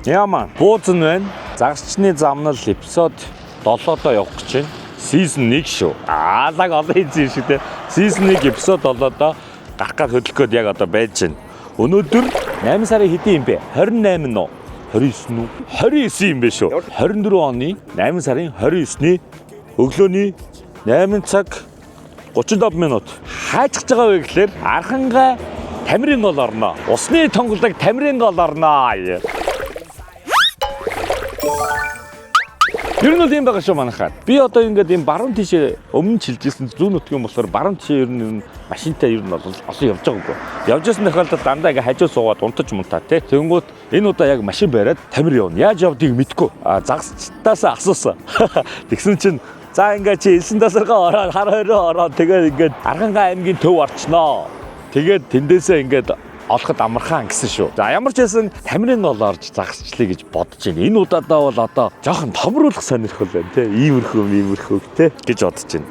Яамаа бууз нь байна. Загасчны замнал эпизод 7-доо явах гэж байна. Season 1 шүү. Лаг олон хийсэн шүү дээ. Season 1 эпизод 7-доо гарах гад хөдөлгөөд яг одоо байж байна. Өнөөдөр 8 сарын хэдийн юм бэ? 28 нь уу? 29 нь үү? 29 юм бэ шүү. 24 оны 8 сарын 29-ний өглөөний 8 цаг 37 минут. Хайчих байгаа вэ гэхээр Архангай Тамирын гол орно. Усны тонголог Тамирын гол орно. Ер нь ийм байгаа шүү манайхаа. Би одоо ингээд ийм баруун тишээ өмнө чилжсэн зүүн нутгийн болохоор баруун тишээ ер нь машинтай ер нь бол олон явж байгаагүй. Явж байсан тохиолдолд дандаа ингээ хажуу суугаад унтаж мунтаа тий. Тэнгүүт энэ удаа яг машин бариад Тамир явна. Яаж явдгийг мэдэхгүй. Загасчтаас асуусан. Тэгсэн чинь за ингээ чи 9 тасаргаа ороод хар хороо ороод тэгээд ингээд Архангай аймгийн төв орчноо. Тэгээд тэндээсээ ингээд олоход амархан гэсэн шүү. За ямар ч байсан Тамирын гол орж загасчлаа гэж бодож байна. Энэ удаадаа бол одоо жоохон томруулах сонирхол байна те. Иймэрхүү те гэж бодож байна.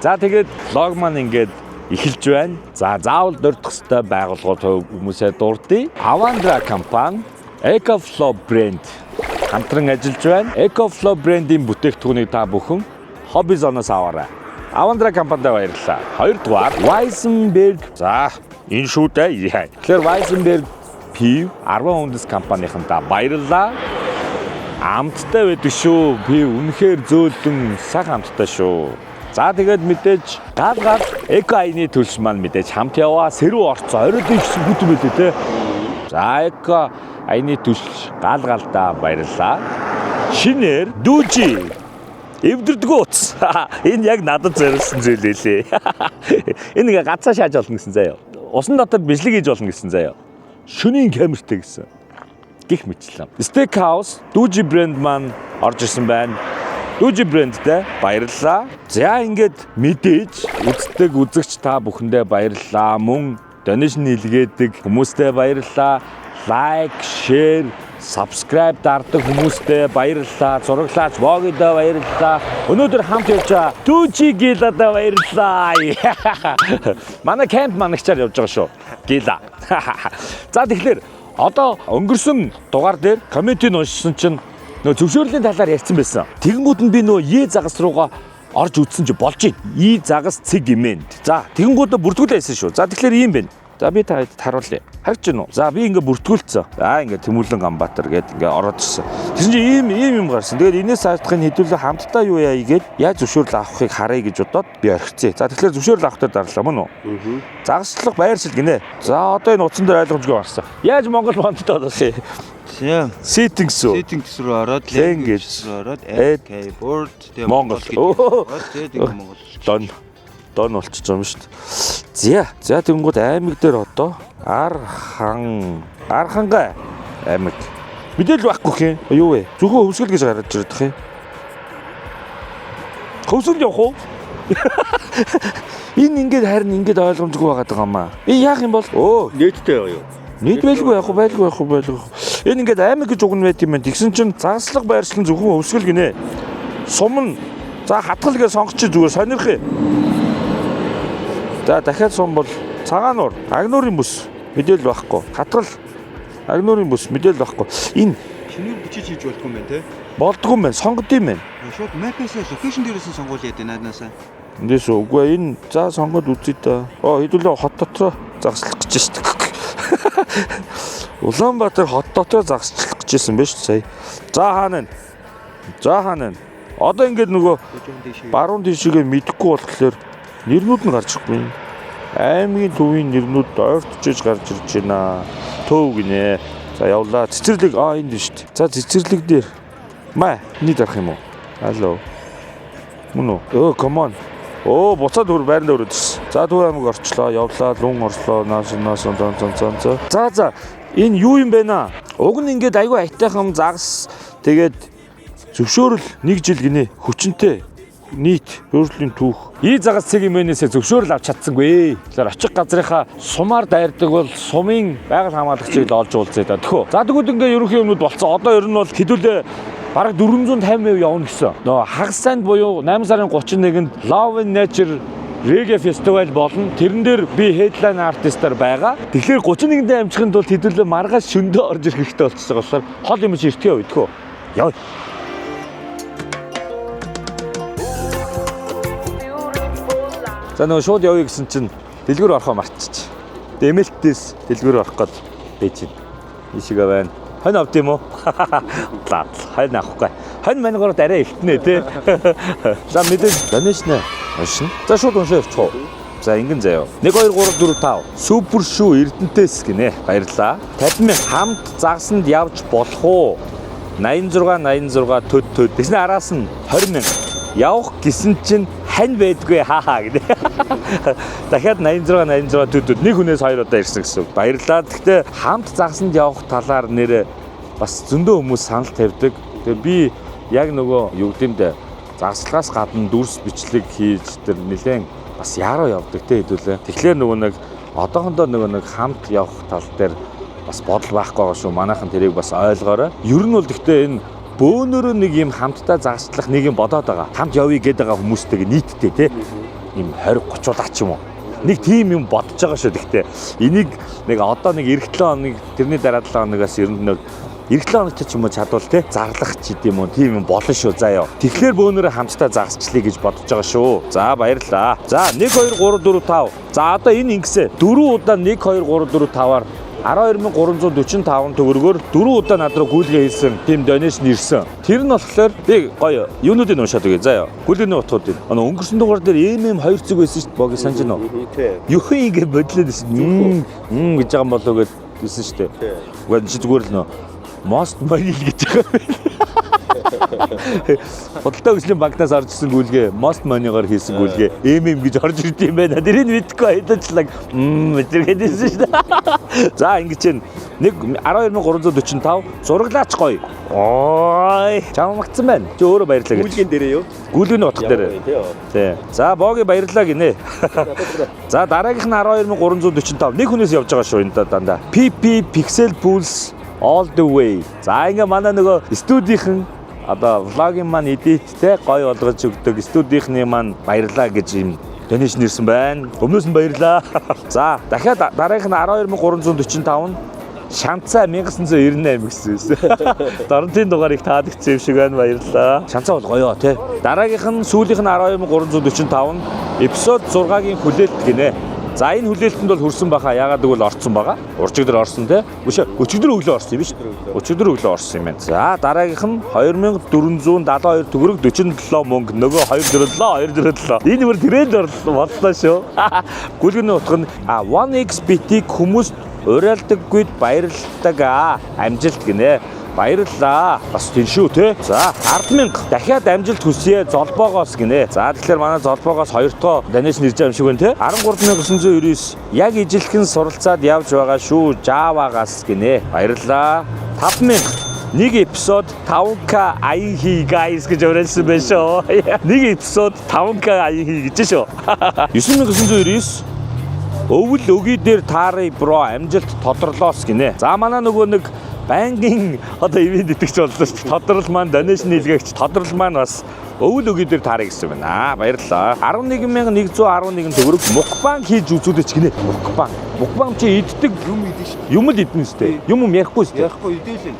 За тэгээд лог маань ингээд эхэлж байна. За заавал дурдах ёстой байгууллагууд хүмүүсээ дурдъя. Avandra компани, EcoFlow брэнд хамтран ажиллаж байна. EcoFlow брэндийн бүтээгдэхүүнийг та бүхэн хобби зоноос аваарай. Avandra компанид баярлалаа. Хоёрдугаар Weissenberg. За энэ шүү дээ. Тэгэхээр Weissenberg PIV 10 хүндэс компанийнхантаа баярлалаа. Амттай байдаг шүү. PIV үнэхээр зөөлөн сайхан амттай шүү. За тэгээд мэдээж гал эко айны төлс маань мэдээж хамт яваа. Сэрүү орцоо оройд ихсэн бүт юм байлээ те. За эко айны төлс галдаа баярлалаа. Шинээр дүүжи эвдэрдгүүц. Энэ яг надад зориулсан зүйл лээ. Энэ ингээ гацаа шааж олно гэсэн заяа. Усан дотор бижлэг хийж болно гэсэн заяа. Шөнийн камертай гэсэн. Гих мэтлээ. Steakhouse Dooji брэнд маань орж ирсэн байна. Dooji брэндтэй баярлалаа. За ингээд мэдээж үздэг үзэгч та бүхэндээ баярлалаа. Мөн donation илгээдэг хүмүүстээ баярлалаа. Лайк, шеэр, subscribe дардаг хүмүүстээ баярлалаа. Зураглаач вогидоо баярлалаа. Өнөөдөр хамт явж байгаа Dooji Gila-даа баярлалаа. Манай camp манагчаар явж байгаа шүү. Gila. За тэгэхээр одоо өнгөрсөн дугаар дээр комментиг уншсан чинь нөө зөвшөөрлийн талаар ярьсан байсан. Тэгэнгүүт нь би нөө Е загас руугаа орж үзсэн чи болж ий. И загас цэг имэнд. За тэгэнгүүтээ бүртгүүлээсэн шүү. За тэгэхээр ийм байна. За би та харуулъя. Харж байна уу? За би ингээ бүртгүүлсэн. За ингээ Тэмүүлэн Ганбаатар гээд ингээ ороод ирсэн. Тэгсэн чинь ийм юм гарсан. Тэгээд энэс хаагдахын хэдүүлээ хамтдаа юу яа гээд яаж зөвшөөрөл авахыг харъя гэж бодоод би орхицъя. За тэгэхээр зөвшөөрөл авах дээр дарлаа мөн үү? Загасчлах байршил гинэ. За одоо энэ утсан дээр ойлгомжгүй гарсан. Яаж Монгол фонттой болов? Тийм. Settings руу ороод language руу ороод add keyboard тэгээд Монгол. Тэгээд Монгол. Дон болчих юм шүү дээ. За тэгэнгүүт аймаг дээр одоо Архангай аймаг. Мэдээлэл байхгүй хин. Юу вэ? Зөвхөн хөвсгөл гэж гараад ирдэг хин. Хөвсгөл явах уу? Энэ ингээд харин ингээд ойлгомжгүй байгаад байгаа юм аа. Яах юм бол? Нийттэй юу? Нийт байлгүй яах вэ? Энэ ингээд аймаг гэж уг нь байт юм байна. Тэгсэн чинь загаслах байршлан зөвхөн хөвсгөл гинэ. Сум нь за хатгал гэж сонгочих зүгээр сонирхъя. За дахиад сум бол Цагаануур, Агнуурын бүс мэдээлэл байхгүй. Хатгал Агнуурын бүс мэдээлэл байхгүй. Энэ чиний бичиж хийж болдгүй юм байна те? Болдгүй юм байна. Сонгод юм байна. Шууд map-ээс location дээрээс нь сонгуул яа нааднаасаа. Эндээс үгүй энэ за сонгоод үзье та. Хэдүүлээ хот дотроо загслах гэж шүү дээ. Улаанбаатар хот дотроо загслах гэжсэн байж сая. За хаана. Одоо ингээд нөгөө баруун тишээгээ мэдэхгүй болохоор нэрнүүд нь гарч ирэхгүй. Аймгийн төвийн нэрнүүд ойртож гарч ирж байна. Төв гинэ. За явлаа. Цэцэрлэг энд шүү дээ. За цэцэрлэг дээр нэг дарах юм уу? Алло. Мөн үү? Come on. Буцаад хөр байранд өрөөд ирсэн. За Төв аймаг орчлоо, явлаа, Лун орлоо, нааш. За. Энэ юу юм бэ наа? Уг нь ингээд айгүй айтайхан загас тэгээд зөвшөөрөл 1 жил гинэ. Хүчнтэй. Нийт өөрчлөлийн түүх. И загас цэг имэнээсээ зөвшөөрөл авч чадсангүй. Тэгэхээр очих газрынхаа сумаар дайрдаг бол сумын байгаль хамгаалагчийг л олж уулзъя да. Тэхүү. За тэгвэл ингээ ерөнхий юмнууд болцсон. Одоо ер нь бол хэдүүлээ бараг 450% явна гэсэн. Нөгөө хагас санд буюу 8 сарын 31-нд Love and Nature Reggae фестивал болно. Тэрэн дээр би headline artist-аар байгаа. Тэгэхээр 31-нд амжихын тулд хэдүүлээ маргааш шөндөө орж ирэх хэрэгтэй болчихсон болохоор хол юм чи иртгий өдгөө. Яа. За нөгөө шууд явъя гэсэн чинь дэлгүүр орохоо мартчих. Эмэлтээс дэлгүүр орох гээд байж байна. Ишигээ байна. Хань авд юм уу? Лаа. Хань авахгүй. Хань манайгаар арай ихтнэ тий. За мэдээж донешнэ. Уншин. За шууд уншаа явчих уу. За ингэн заяа. 1 2 3 4 5. Супер шүү Эрдэнтес гинэ. Баярлаа. 50,000 хамт загсанд явж болох уу? 86 төд. Тэснэ араас нь 20,000. Явах гэсэн чинь хань байдгүй хаа гэнэ. Дахиад 86 төдөд нэг хүнээс хоёр удаа ирсэн гэсэн. Баярлалаа. Гэхдээ хамт загсанд явах талаар нэрээ бас зөндөө хүмүүс санал тавьдаг. Тэгээ би яг нөгөө юу гэмдэ загслагаас гадна дүрс бичлэг хийж тэр нэлээд бас яруу явдаг те хэдүүлээ. Тэгэхээр нөгөө нэг одоохондоо нөгөө нэг хамт явах тал дээр бас бодол байхгүй байгаа шүү. Манайхан тэрийг бас ойлгоорой. Ер нь бол гэхдээ энэ бөөнөрөө нэг юм хамтдаа загслах нэг юм бодоод байгаа. Хамт явъя гэдэг байгаа хүмүүстэйг нийтдээ те. Им 20 30 ч юм уу. Нэг тийм юм бодож байгаа шүү. Гэхдээ энийг нэг одоо нэг эх 7 хоног тэрний дараа 7 хоногоос ер нь нэг эх 7 хоногт ч юм уу чадвал те зарлах ч гэдэм юм тийм юм болно шүү. Заа ёо. Тэгэхээр бөөнөрөө хамтдаа загсчлаа гэж бодож байгаа шүү. За баярлаа. За 1 2 3 4 5. За одоо энэ ингэсэ 4 удаа 1 2 3 4 5-аар 12,345 төгрөгөөр 4 удаа над руу гүйлгээ хийсэн тийм донешн ирсэн. Тэр нь болохоор би гоё юунуудыг уншаад өгье. Заа ёо. Гүйлгээний утгуудыг. Өнгөрсөн дугаар дээр MM2 зүг байсан шүү дээ. Боги санаж байна уу? Юу ингэ бодлоо гэсэн. Гэж байгаа юм болоо гэж хэлсэн шүү дээ. Уг нь чи зүгээр л нөө most money гэж байгаа. Бодлоо хөшлийн банкнаас орж ирсэн гүйлгээ most money-гаар хийсэн гүйлгээ MM гэж орж ирд юм байна. Тэрийг мэдхгүй хэдэлчлэг мэдэргээдсэн шүү дээ. За ингэж чинь 12,345 зураглаач гоё. Ой, чам магтсан байна. Чи өөрөө баярлаа гэж. Гүйлгэн дээрээ юу? Гүйлгээний утга дээр. Тий. За боги баярлаа гинэ. За дараагийнх нь 12,345 нэг хүнээс явж байгаа шүү энэ дандаа. PP Pixel Pulse all the way. За ингээ манай нөгөө студийнхэн одоо влогийн маань эдиттэй гоё болгож өгдөг студийнхны маань баярлаа гэж юм донешн ирсэн байна. Өмнөөс нь баярлаа. За дахиад дараагийнх нь 12,345 нь шанцаа 1998 гэсэн байсан. Дорнтын дугаар их таадагцсан юм шиг байна. Баярлаа. Шанцаа бол гоё тий. Дараагийнх нь сүүлийнх нь 12,345 нь эпизод 6-гийн хүлээлт гинэ. За энэ хүлээлтэнд бол хүрсэн баха. Яагаад гэвэл орцсон байгаа. Урчигдөр орсон те. Өчигдөр өглөө орсон юм биш. Өчигдөр өглөө орсон юм байна. За дараагийнх нь 2,472 төгрөг 47 мөнгө. Нөгөө 247. Энэ бүр тренд боллоо шүү. Гүйлгэний утга нь 1xBT хүмүүст уриалдаггүйд баярлалдаг амжилт гинэ. Баярлалаа. Бас тийм шүү те. За 10,000 дахиад амжилт хүсье золбоогоос гинэ. За тэгэхээр манай золбоогоос 2 дахь донешн ирж байгаа юм шиг байна те. 13,999 яг ижилхэн суралцаад явж байгаа шүү. Java-гаас гинэ. Баярлалаа. 5,000 нэг эпизод 5K аян хий guys гэж уриалсан байна шүү. Нэг эпизод 5K аян хий гэж шүү. 9,999 өвөл өгий дээр таарай бро амжилт тодорлоос гинэ. За манай нөгөө нэг банкинг одоо ивент итгэж боллоо шүү. Тодрол маань донешн хийлгэгч тодрол маань бас өвөл өгий дээр таарай гэсэн байна. Баярлалаа. 11,111 төгрөг мукбанк хийж үзүүлээч гинэ. Мукбанк чи иддэг Юм идэв шүү. юм л идэнэ сте. Юм ярихгүй сте. Ярихгүй идэлэн.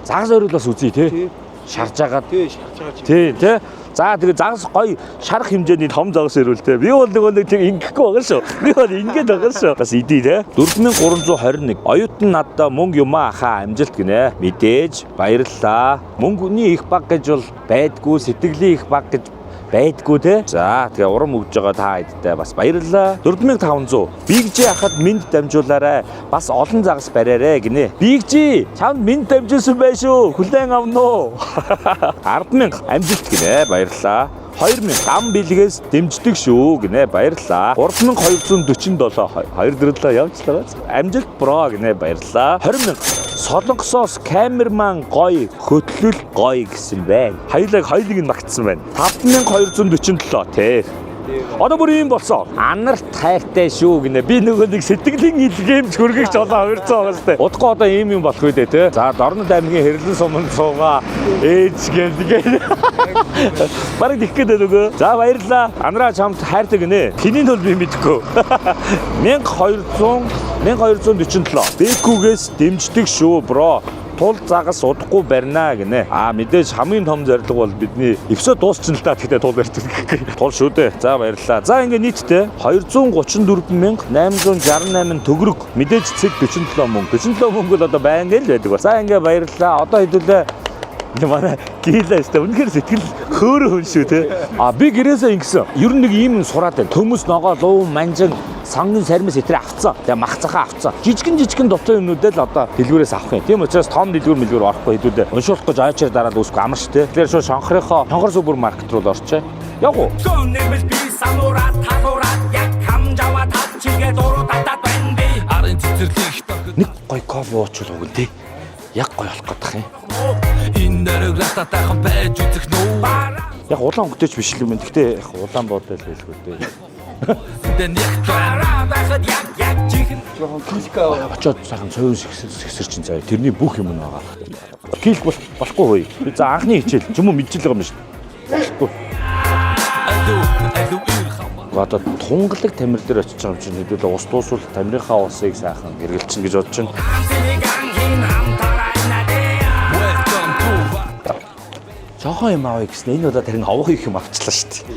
Загас ориулаас үзье те. Шарж агаад. Тий, шарж байгаа чи. Тий, те. За тэгээ загас гоё шарах хэмжээний том загас ирвэл те. Би бол нөгөө нэг тийм ингэхгүй байгаа шүү. Би бол ингэж байгаа шүү. Бас идий те. 4,321. Оюутан надаа мөнгө юм хаа амжилт гинэ. Мэдээж баярлалаа. Мөнгөний их баг гэж бол байдгүй, сэтгэлийн их баг гэж байдгүй те. За тэгээ урам өгж байгаа та хэдтэй бас баярлалаа. 4,500. Бигжи хахад минт дамжуулаарай. Бас олон загас бариарэ гинэ. Бигжи чамд минт дамжуулсан байх шүү. Хүлээн авна уу? 10,000 амжилт гинэ. Баярлалаа. 2,000 ам бэлгээс дэмждэг шүү гинэ. Баярлалаа. 3,247 2 дөрлөө явцлаа. Амжилт бро гинэ. Баярлалаа. 20,000 солонгосоос камерман гоё хөтлөл гоё гэсэн байна. Хоёулыг нь магтсан байна. 5,247 тий. Одоо бүр юм болсон. Анар тайртай шүү гинэ. Би нөгөө нэг сэтгэлийн илгээмж хөргөгч болоо хувирцсан байгаа сте. Удахгүй одоо ийм юм болох үү те. За Дорнод аймгийн Хэрлэн суманд суугаа ээж гээл. Бараг дих гэдэг нөгөө. За баярлалаа. Анараа чамд хайртай гинэ. Тэний тул би мэдэхгүй. 1247. Бэкүгээс дэмждэг шүү бро. Тул загас удахгүй барина гинэ. Мэдээж хамгийн том зорилго бол бидний эпизод дуусчихна л та. Тэгтээ тул барьдаг. Тул шүү дээ. За баярлалаа. За ингээ нийтдээ 234,868 төгрөг. Мэдээж цэг 47 мөнгө. 47 мөнгө бол одоо байнга л байдаг. За ингээ баярлалаа. Одоо хэдүүлээ манай гийлээс тэ үнэхээр сэтгэл хөөрө хүн шүү те. Би гэрээсээ ингэсэн. Ер нь нэг ийм сураад байна. Төмөс ногоо луу манжин сангийн сармис этрээ авцсан. Тэгээ мах цахаа авцсан. Жижигэн дутуу юмнуудаа л одоо дэлгүүрээс авах юм. Тийм учраас том дэлгүүр орохгүй хэдүүдээ уншуулах гэж айчаар дараад үсгүй амар ш те. Тэгэхээр шууд шонхор супермаркет руу орчээ. Яг уу. Нэг гой кофе уучвал үгүй те. Яг гой болох гэдэг юм. Яг улаан өнгөтэйч биш л юм. Гэхдээ яг улаан буудай л байлгүй дээ. Очоод сайхан цовын сэгсэр чинь заяа. Тэрний бүх юм байгаа. Килк болохгүй хөөе. Би за анхны хичээл ч юм уу мэдчихэл байгаа юм шүү. Болохгүй. Одоо тунгалаг тамир дээр очиж байгаа юм чинь хэдүүлээ ус дуусвал тамирынхаа усыг сайхан хэргэлчин гэж бодож байна. Жохон юм авъя гэсэн. Энэ удаа тэрэн авах их юм авчлаа шүү дээ.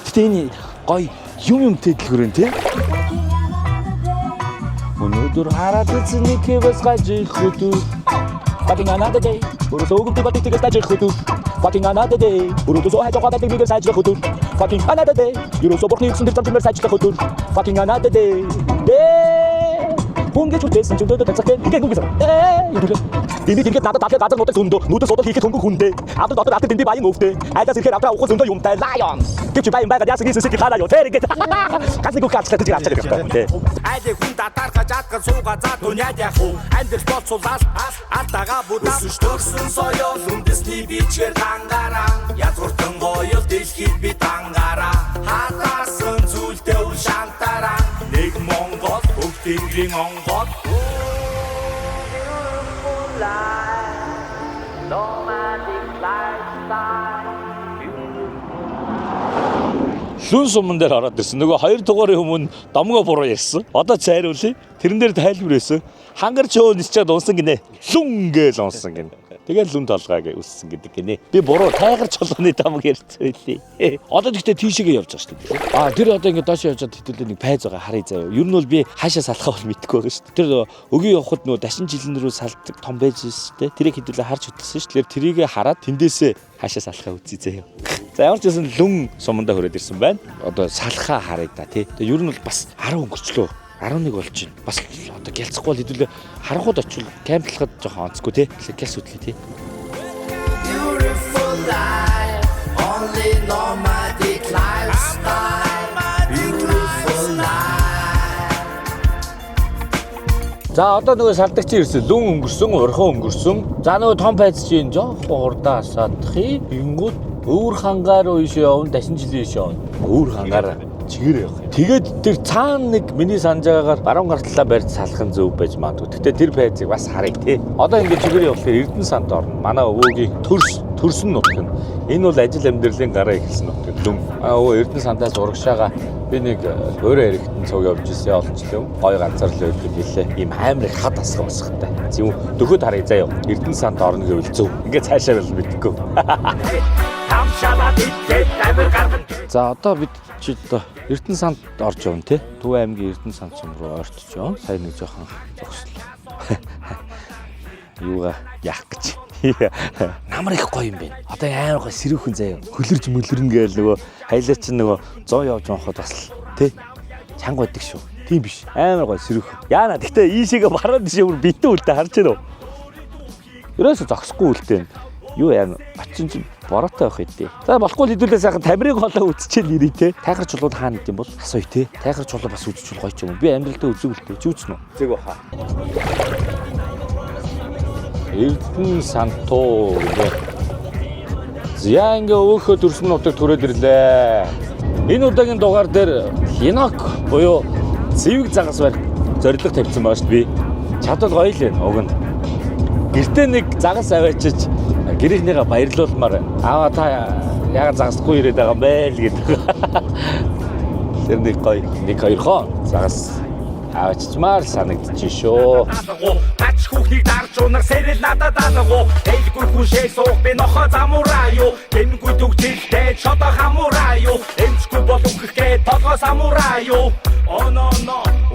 Гэтэ энэ гой юм дэлгүүрэн тий. Өнөөдөр хараад үзний кэвэс гажих хөтө. Fucking another day. Өрөөсөө өгөмтэй батик тэгэж тажих хөтө. Fucking another day. Өрөөсөө хайж байгаа батик мигэр сайжрах хөтө. Fucking another day. Өрөөсөө бурхны өгсөн дээр замжмэр сайжрах хөтө. Fucking another day. Бүнгээ чүтсэн ч өдөө тацах гэх юм гэсэн. Бими тэгээд надад дахиад газар нутаг зөндөө нүдэн содол хийхэд хөнгөн хүндээ. Адад дэндээ баян өвдөө. Айдас ирэхээр авдраа ухсан зөндөө юмтай lion. Гэвч баян байгаад яасан гэсэн сэтгэл хараа юу тэрэг. Гасны гүх хаач гэдэг авчаад байгаа юм. Айдэ хүн татарха жаткар сууга за дүняд яг уу. Андэр болцуулаад алтага будаа. Өсөж соёл үндэсний бичгээр тангараа. Язгууртан гоёл дэлхийд би тангараа. Хатаасан зүйлдээ үл шантараа. Нэг Монгол Тэнгэрийн онгод Лүн суман дээр ороод ирсэн. Нөгөө 2 дугаарын өмнө домгоо буруу ярьсан. Одоо цайруулъя. Тэрэн дээр тайлбар байсан. Хангар чөө нисчээд унсан гинэ. Лүн гээл унсан гинэ. Тэгээд лүн толгойг үссэн гэдэг гинэ. Би буруу тайгар чулууны домог ярьсан байлээ. Одоо тэгтээ тийшээгээ явж байгаа шүү дээ. Тэр одоо ингээд доош явж чад хэдүүлээ нэг пайз байгаа харъя заяа. Ер нь бол би хаашаа салхаа бол мэдэхгүй байгаа шүү дээ. Тэр өгийн явхад нөгөө дашин жилэн рүү салдаг том байж шүү дээ. Тэрийг хэдүүлээ харж хөтлсөн шүү дээ. Тэрийг хараад тэндээсээ хаашаа салхаа үзье заяа. За ямар ч байсан лүн сумандаа хүрээд ирсэн байна. Одоо салхаа харъя да тий. Тэгээ ер нь бол бас 10 өнгөрчлөө. 11 болж байна. Бас одоо гялцахгүй бол хэдүүлээ харахад очвол камплахад жоохон онцгүй тий. Гялс үтлээ тий. За одоо нөгөө салдагч ирсэн. Лүн өнгөрсөн, урхан өнгөрсөн. За нөгөө том пайц чинь жоохон хурдаа садахыг. Бингүүд өвөр хангаар руу ийш явна, дашин жилийн ийш явна. Өвөр хангаараа чигээр явах. Тэгээд тэр цаана нэг миний санаж байгаагаар баруун гартлаа барьж салахын зөв байж магадгүй. Гэтэ тэр байцыг бас харъя тий. Одоо ингээд чигээр явахлаар Эрдэнэ санд орно. Манай өвөөгийн төрсөн нутаг нь. Энэ бол ажил амьдралын гараа ихэлсэн нутаг. Лүн. Эрдэнэ сандаас урагшаага би нэг өөрөө хэрэгтэн цуг явж ирсэн олон жил юм. Гой ганцаар л байдаг билээ. Ийм амар их хад асах басхтай. Зөв дөхөд харъя заяа. Эрдэнэ санд орно гэвэл зөв. Ингээд цаашаа бол мэдгүй. За одоо бид чи одоо Эрдэнэ санд орж явна тий. Төв аймгийн Эрдэнэ санд сум руу ойртож явна. Сайн нэг жоохон зогслоо. Юугаа яах гэж. Намар их гоё юм бэ. Одоо амар гоё сэрүүхэн заяа. Хөлөрж мөлөрнө гээл нөгөө хайлаа чинь нөгөө 100 явж явахад бас тий. Чанга байдаг шүү. Тийм биш. Амар гоё сэрүүхэн. Яана гэхдээ ийшээгээ баруун тишээ бүр битэн үлдээ харж байна уу? Ерөөсө зогсохгүй үлдээ. Юу яа очин чинь бороотой байх хэдий. За болохгүй хэдүүлээ сайхан тамирыг голоо үзчихэл ирээ те. Тайгар чулууд хаана гэдэм бол асууя те. Тайгар чулуу бас үзчихвэл гоё ч юм уу. Би амьдралдаа үзүүлдэг. Чи үзнэ үү? Зэг баха. Эрдэнэ сантуу. Зя ингээ өөхөө төрсөн нутаг түрээд ирлээ. Энэ удаагийн дугаар дээр Хинок буюу цэвэг загас барь зорилго тавьсан байгаа шүү дээ. Би чадвал гоё л байна. Уг нь гэртээ нэг загас аваачиж гэрийнхнийгээ баярлуулмаар байна. Аава та яагаад загасгүй ирээд байгаа юм бэ л гэдэг. Тэр нэг гоё нэг хоёр хон загас авчичмаар санагдчих шүү. Тач хүүхнийг дарж унах сэрэл надад алгуу. Ээлгүй хүшээ суух би нохо замураа юу. Гэмгүй дүгчилтэй шото хамураа юу. Эмчгүй болгох гээ толгой самураа юу. Оно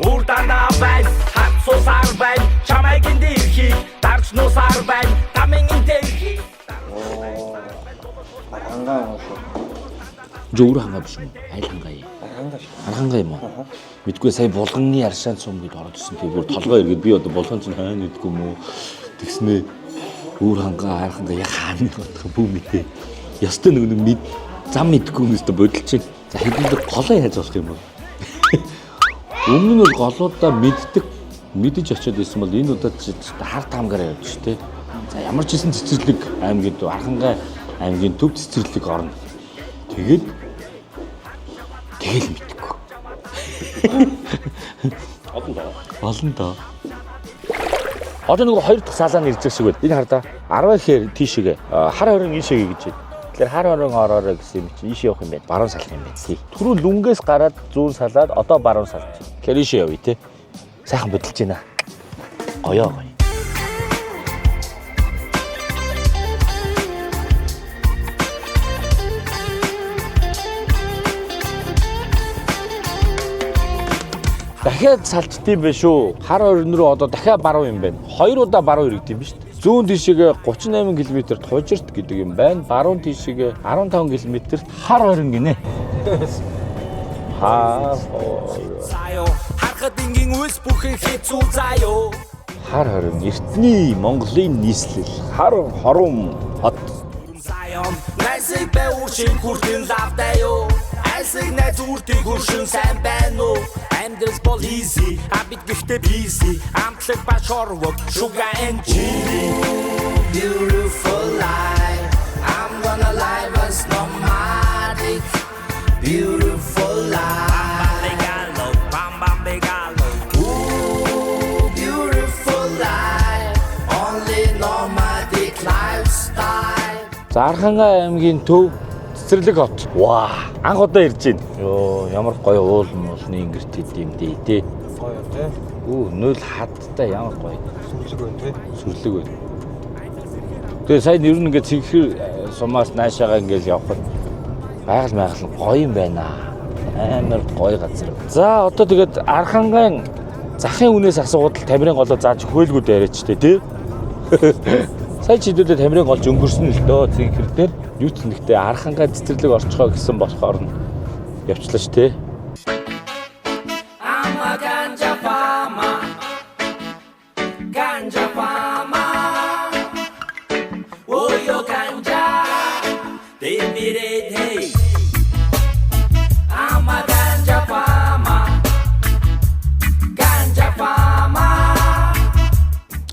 урдана бай хат сусар бай чамайг индирхи дарж нусар бай тамин индирхи. Ангаа Жөөр хангаа биш юм. Айл хангаа юм. Архангаа юм уу? Мэдгүй сая булганы аршаан цум гэд ороод ирсэн. Тэгээ бүр толгой иргэд би одоо булган чинь хайна гэдгүй юм уу? Тэгснээ өөр хангаа архангаа яг хаана бодох бүү мэдээ. Ястай нэг мэд зам мэдгүй юм өстө бодолч чинь. За хэдүүлээ голоо яаж болох юм бол. Өмнө нь бол голоодаа мэдэж очиод ирсэн бол энэ удаад хар таамгаар явж штэ. За ямар ч хэсэн цэцэрлэг аймгийн Архангай аймгийн төв цэцэрлэг орно. Тэгэл мэдгүй. Олон доо. Одоо нэг хоёр дахь салаан ирж байгаа шиг байна. Энэ хардаа 10 ихээр тийшээгээ хар хорон ийшээгээ гэж байна. Тэгэхээр хар хорон ороорой гэсэн юм чи ийшээ явах юм байна. Баруун салах юм байна. Түрүү лүнгээс гараад зүүн салаад одоо баруун салж. Тэгэхээр ийшээ явъя те. Сайхан бодолж байна. Гоёо гоё. Дахиад салждсан байх шүү. Хар хорин руу одоо дахиад баруун юм байна. 2 удаа баруун иргэд юм биш үү? Зүүн тишээгээ 38 км-т Хужирт гэдэг юм байна. Баруун тишээгээ 15 км-т хар хорин гинэ. Харахад ингийн үс бүхэн хэцүү заяо. Хар хорин эртний Монголын нийслэл хар хором хот. Найсыг бэвүүшин хүртэн лавдаяо. Айсыг найз үртийг хөршин сайн байна уу? Амьдрал бол easy, абит гэхдээ busy. Амтлаг башорвог, sugar and chili. Beautiful life, I'm gonna live us nomadic. Beautiful life, bam begalo. Ooh, beautiful life, only nomadic lifestyle. За Архангай аймгийн төв цэцэрлэг хот. Ваа, анх удаа ирж байна. Йоо, ямар гоё уулны ингэрт идэм дээ тий. гоё тий. Нөл хадтай ямар гоё. Сүрлэг байна тий. Сүрлэг байна. Тэгээ сайн ер нь ингээд цэгхэр сумаас наашаага ингээд явхад байгаль гоё юм байна. Амар гоё газар. За одоо тэгээд Архангайн захын үнээс асуугаад Тамирын голоо зааж хөөлгүүд яриач тий. Сая чидүүлээ Тамирын голж өнгөрсөн л дөө цэгхэр дээр. Юу ч нэгтэй Архангай цэцэрлэг орчхоо гэсэн болохоор нь явчлаа ш тий. Ама ganja fama, oh yo ganja, demirete. Ама ganja fama.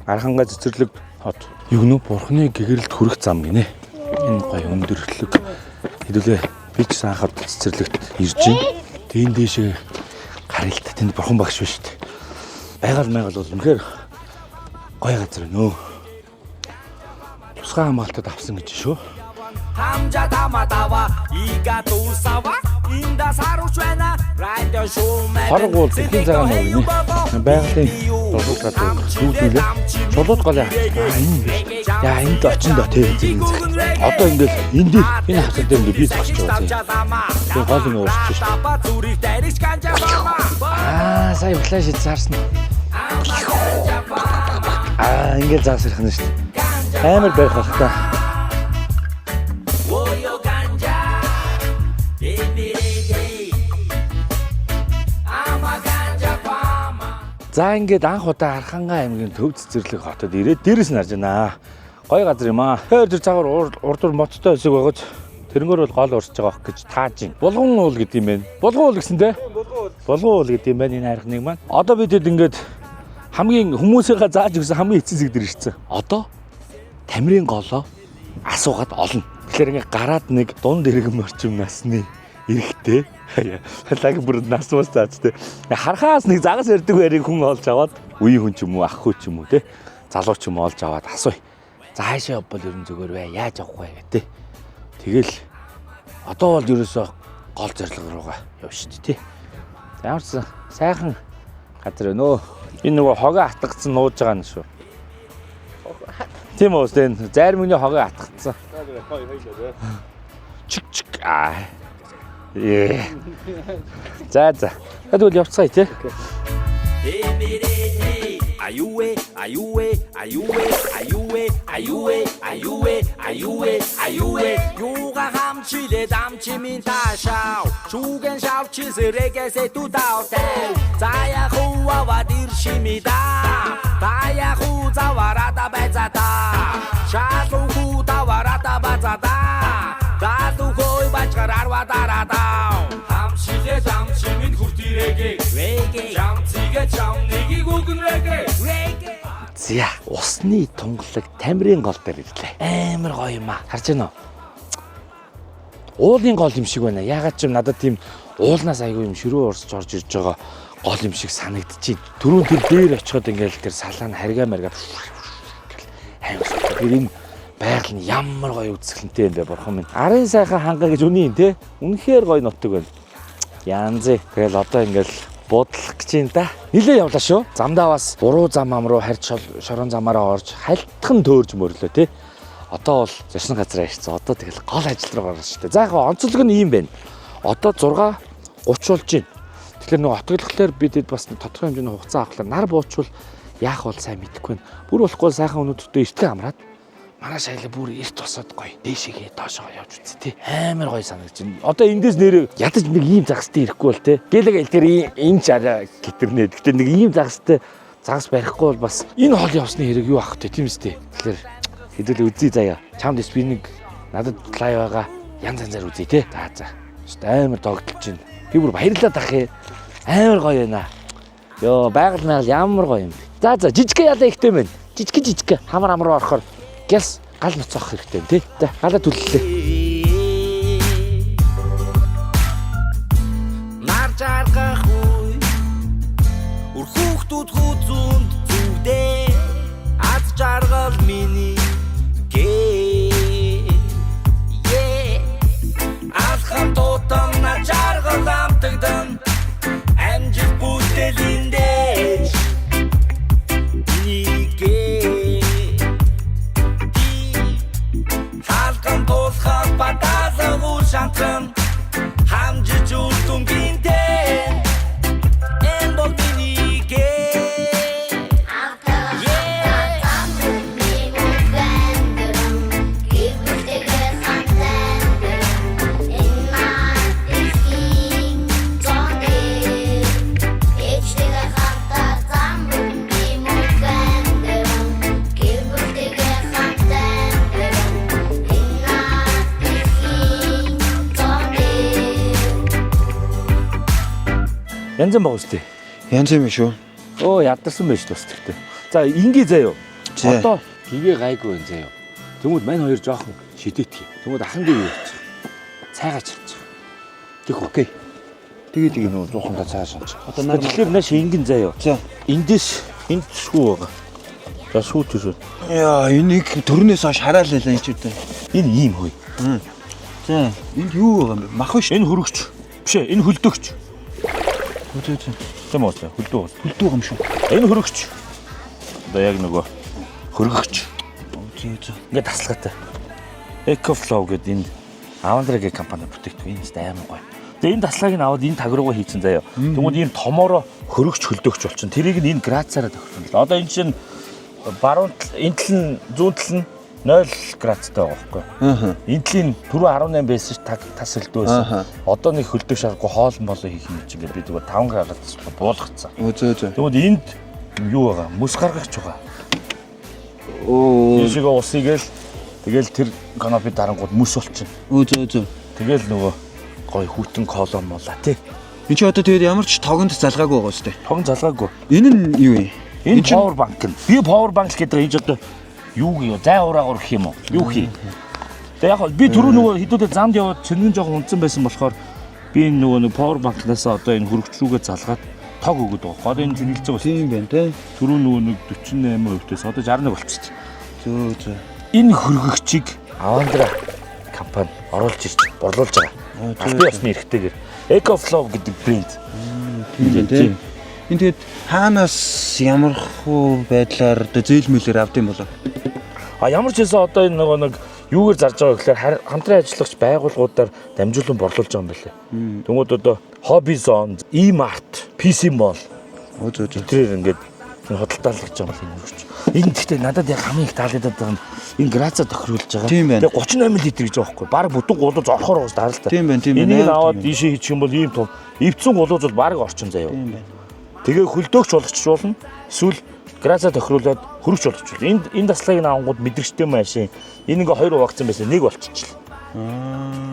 Архангай цэцэрлэг хот. Югнөө бурхны гэгэрэлд хүрэх зам гинэ. Энэ гоё өндөрлөг. Хэдүүлээ би ч анхаад цэцэрлэгт ирж байна. Тэн дэшээ гарилт тэнд бурхан багш биш үү? Байгаль бол үнэхээр гоё газар нөө. Тусгай хамгаалтад авсан гэж шүү. Хамжа таматава ига тусава инда сарушвена радио шоумен. Хоргуул дэлхийн цагаан өгнө. Байгалийн боловсрол гадуур зүйлээ чулууд голоо. Яа энд очин доо тий. Одоо ингээд энэ хавцал дээр би зогсож байгаа. Тэгээ гол нь уурч шүү. Сая флаш заарсан. Ингээд заасрах нь шүү. Амар байх бах та. За ингээд анх удаа Архангай аймгийн төв цэцэрлэг хотод ирээд дээрээс нь харж байна. Гоё газар юм аа. Тэр цагаар урдуур моттой хэсэг байгааз тэрнгээр бол гол урсж байгаа гэж тааж байна. Булган уул гэдэг юм байна. Булган уул гэсэн те? Булган уул гэдэг юм байна энэ хайрхныг маань. Одоо бид хэд ингээд хамгийн хүмүүсийнхээ зааж өгсөн хамгийн эцэг зэг дээр ирсэн. Одоо Тамирын голоо асуугаад олно. Тэгэхээр ингээд гараад нэг дунд иргэн орчим насны эрэхтэй. Лаг бүр нас мас цаац те. Харахаас нэг загас ярддаг байрыг хүн олж аваад үеийн хүн ч юм уу ах хүү ч юм уу те. Залуу ч юм олж аваад асууя. За хаашаа явбал ерөн зүгээр вэ? Яаж явах вэ гэдэг. Тэгэл одоо бол ерөөсөө гол зорилго руугаа явна шүү дээ тий. Ямар ч сайхан газар өнөө. Энэ нөгөө хогоо атгацсан нууж байгаа нь шүү. Тийм үү стэн зарим хүний хогоо атгацсан. Чик чик аа. За. Тэгвэл явцгаая тий. Аюуэ юуга хамчилэ дамчимин таашаа чугэн шавчисрэгэсэ тутаутэй зая хуава диршимида тая ху заварата бэцата шалу ху таварата бацата даду хой бачгарарва дарата хамчилэ дамчимин хүртирэгэ вэгэ жамцигэ жамныги гүгнрэгэ зя усны тунгалаг Тамирын гол дээр ирлээ. Амар гоё юм аа. Харж байна уу? Уулын гол юм шиг байна. Ягаад ч юм надад тийм уулнаас айгүй юм ширүү урсж орж ирж байгаа гол юм шиг санагдчихээн. Түрүүн тэр дээр очиход ингээл тэр салаа нь харгаа маргаа хайвс. Тэр энэ байгаль нь ямар гоё үзэсгэлэнтэй юм бэ бурхан минь. Арын сайхан ханга гэж үний те. Үнэхээр гоё нутаг байна. Янзээ. Тэгэл одоо ингээл буудлах гэж юм да. Нилээ явлаа шүү. Замдаа бас буруу зам ам руу харьж шорон замаараа орж хальтхан төөрж мөрлөө те. Одоо бол зочны газар ирсэн. Одоо тэгэл гол ажил руу гарна шүү дээ. За яг онцлог нь ийм байна. Одоо 6:30 болж байна. Тэгэхээр нөгөө отоглохлоор бидэд бас тодорхой хэмжээний хугацаа авахлаар нар буучвал яах бол сайн мэдэхгүй байна. Бүр болохгүй сайхан өнөдөртөө эртээ амраад манай шайлаа бүр эрт босоод гоё дээшээгээ доошоо явж үзье тий. Амар гоё санагдаж байна. Одоо эндээс нэрээ ядаж нэг ийм загастай ирэхгүй бол тий. Гэлэг тэр энэ ч арай гитэрнэ. Гэхдээ нэг ийм загастай загас барихгүй бол бас энэ хол явсны хэрэг юу ах вэ тийм үстэй. Тэгэхээр хэдүүл үзье заяа. Чамд би нэг надад лайв байгаа янз янзаар үзье тий. За. Амар догдолж байна. Би бүр баярлаад ах. Амар гоё байна. Йоо байгаль ямар гоё юм бэ. За жижиг ялаа ихтэй байна. Жижиг хамар руу орохоор гэс гал ноцоох хэрэгтэй тий. За галаа түллээ. Нар жаргах үе. Үр хүүхдүүд хүзүнд зүгдээ. Аз жаргал миний гээ. Алхам тутам на жаргал амтагдан. Амжил бүтэлиндээ. Шантран хамжиж үлдүнгинтэй энэ бол миний гээ янз юм баг үстэй. Янз юм шүү. Оо ядарсан байж тус тэгтээ. За ингээ заяа. Одоо гээ гайгүй байна заяа. Тэнгүүд мань хоёр жоохон шидэтгэе. Тэнгүүд ахын гээ юу хийчих. Цайгаа чирч. Тэг окей. Тэгээ нөө жоохондоо цайгаа шанч. Одоо нар тэгэхээр нааш ингэн заяа. За эндээс энд шүү байгаа. За шүү төшөө. Яа энийг төрнөөс хойш хараалаа энэ ч үдэ. Энэ ийм хөөе. За энд юу байгаа юм бэ? Мах биш. Энэ хөрөгч. Биш ээ энэ хөлдөөгч. Тийм үү хөлдөө. Хөлдөө юм шүү. Энэ хөрөгч. Одоо яг нөгөө хөргөгч. Ингээд тасалгаатай. EcoFlow гэдэг энэ Авандрагийн компани бүтээгдэхүүн энэ амар гоё. Тэгээ энэ таслагыг аваад энэ таг руугаа хийцэн заяа. Тэгмүүд энэ томоороо хөрөгч хөлдөөгч болчихно. Тэрийг энэ градусаараа тохирсон. Одоо энэ чинь баруун энэ тал нь зүүн тал нь 0 градустай байгаа байхгүй. Энэ талын түрүү 18 байсан ш тас хөлдөө байсан. Одоо нэг хөлдөг шаргагүй хоол молоо хийх юм чинь би зүгээр 5 градус буулгацсан. Тэгмүүд энд юу байгаа? Мөс гаргагч байгаа. Энэ шиг усыг л тэгэл тэр канопи дарангууд мөс болчихно. Тэгэл нөгөө гой хүүтэн колон молоо тий. Энд чи одоо тэгээд ямар ч тогонд залгаагүй байгаа шүү дээ. Тогон залгаагүй. Энэ нь юу юм? Энэ power bank нь. Би power bank гэдэг энэ ч одоо юу гэх зай ураагаар гэх юм уу? Юу хий. Тэг яг би түрүү нөгөө хэдүүлээ замд яваад цэрнэн жоохон унтсан байсан болохоор Би энэ нөгөө нэг power bank-наас одоо энэ хөрөгч рүүгээ залгаад тог өгöd байгаа. Гол энэ зинэлж байгаа. Тийм байна те. Түрүү нөгөө нэг 48%-ээс одоо 61 болчихсон. Зөө зөө. Энэ хөргөгчийг Авандра компани оруулж ирж борлуулж байгаа. Албан ёсны эрхтэйгээр EcoFlow гэдэг брэнд. Тийм. Энэ тэгээд хаанаас ямар хөө байдлаар одоо зээл мэлээр авд юм болоо? Ямар ч хэлсэн одоо энэ нөгөө нэг юугаар зарж байгаа гэхээр хамтран ажиллагч байгууллагуудаар дамжуулан борлуулж байгаа юм байна лээ. Тэнгүүд одоо Hobby Zone, E-Mart, PC Mall Зөө зөө. тэрээр ингээд хөдөлтаалгаж байгаа юм байна. Энэ гэхдээ надад яг хамгийн их таалагдаад байгаа нь энэ грацаа тохируулж байгаа. Тэгээ 38 литр гэж байгаа байхгүй. Бараг бүтэн гулуу зорхоор уус дараа л та. Тийм байна. Энийг аваад ийшээ хийчих юм бол ийм том эвцэн гулууз бол бараг орчин заяа. Тийм байна. Тэгээ хөлдөөгч болгочихвол эсвэл грацаа тохируулаад хөрөгч болгочихвол энэ даслагыг наангууд мэдрэгчтэй машин энэ ингээ хоёр хуваагдсан байсан нэг болчихчихлаа.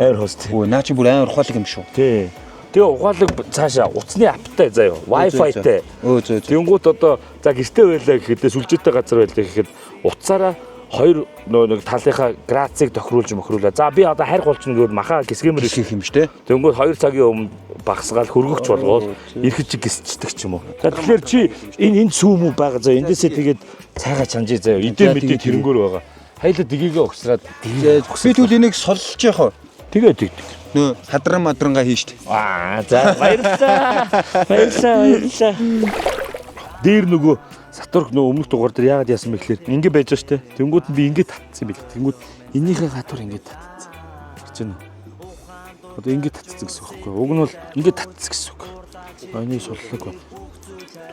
Air host. Өө наа чи бүр амар ухаалаг юм шүү. Тий. Тэгээ ухаалаг цаашаа утасны аптай заяа. Wi-Fi-тэй. Зөө. Тэнгүүт одоо за гэртээ байлаа гэхэд сүлжээтэй газар байлаа гэхэд утсаараа хоёр нэг талынхаа грацыг тохируулаа. За би одоо харь голчно гэвэл маха гисгэмэр Хийх юм шүү те. Тэнгүүт 2 цагийн өмнө багсгаал хөргөгч болгоод эрхэж гисчдэг ч юм уу. Тэгэхээр чи энэ сүүм үү байгаа заа эндээсээ тэгээд цайгаа чанжээ заяа. Идэ мэдээ тэрэнгөр байгаа. Хайлаа дгийгээ өгсраад Би тэгвэл энийг солилж яах вэ? тэгээд тэгдэг. Нөө хадран мадрангаа хийн штт. За баярлалаа. Дээр нөгөө Сатурк нөгөө өмнөх дугаар дээр яагаад яасан бэ гэхээр ингэ байж байгаа штэ. Тэнгүүд нь би ингэ татсан юм билээ. Тэнгүүд энийхээ хатур ингэ татсан. Гэж байна. Одоо ингэ татсан гэсэн үг байхгүй. Уг нь бол ингэ татсан гэсэн үг. Энийг суллаагүй.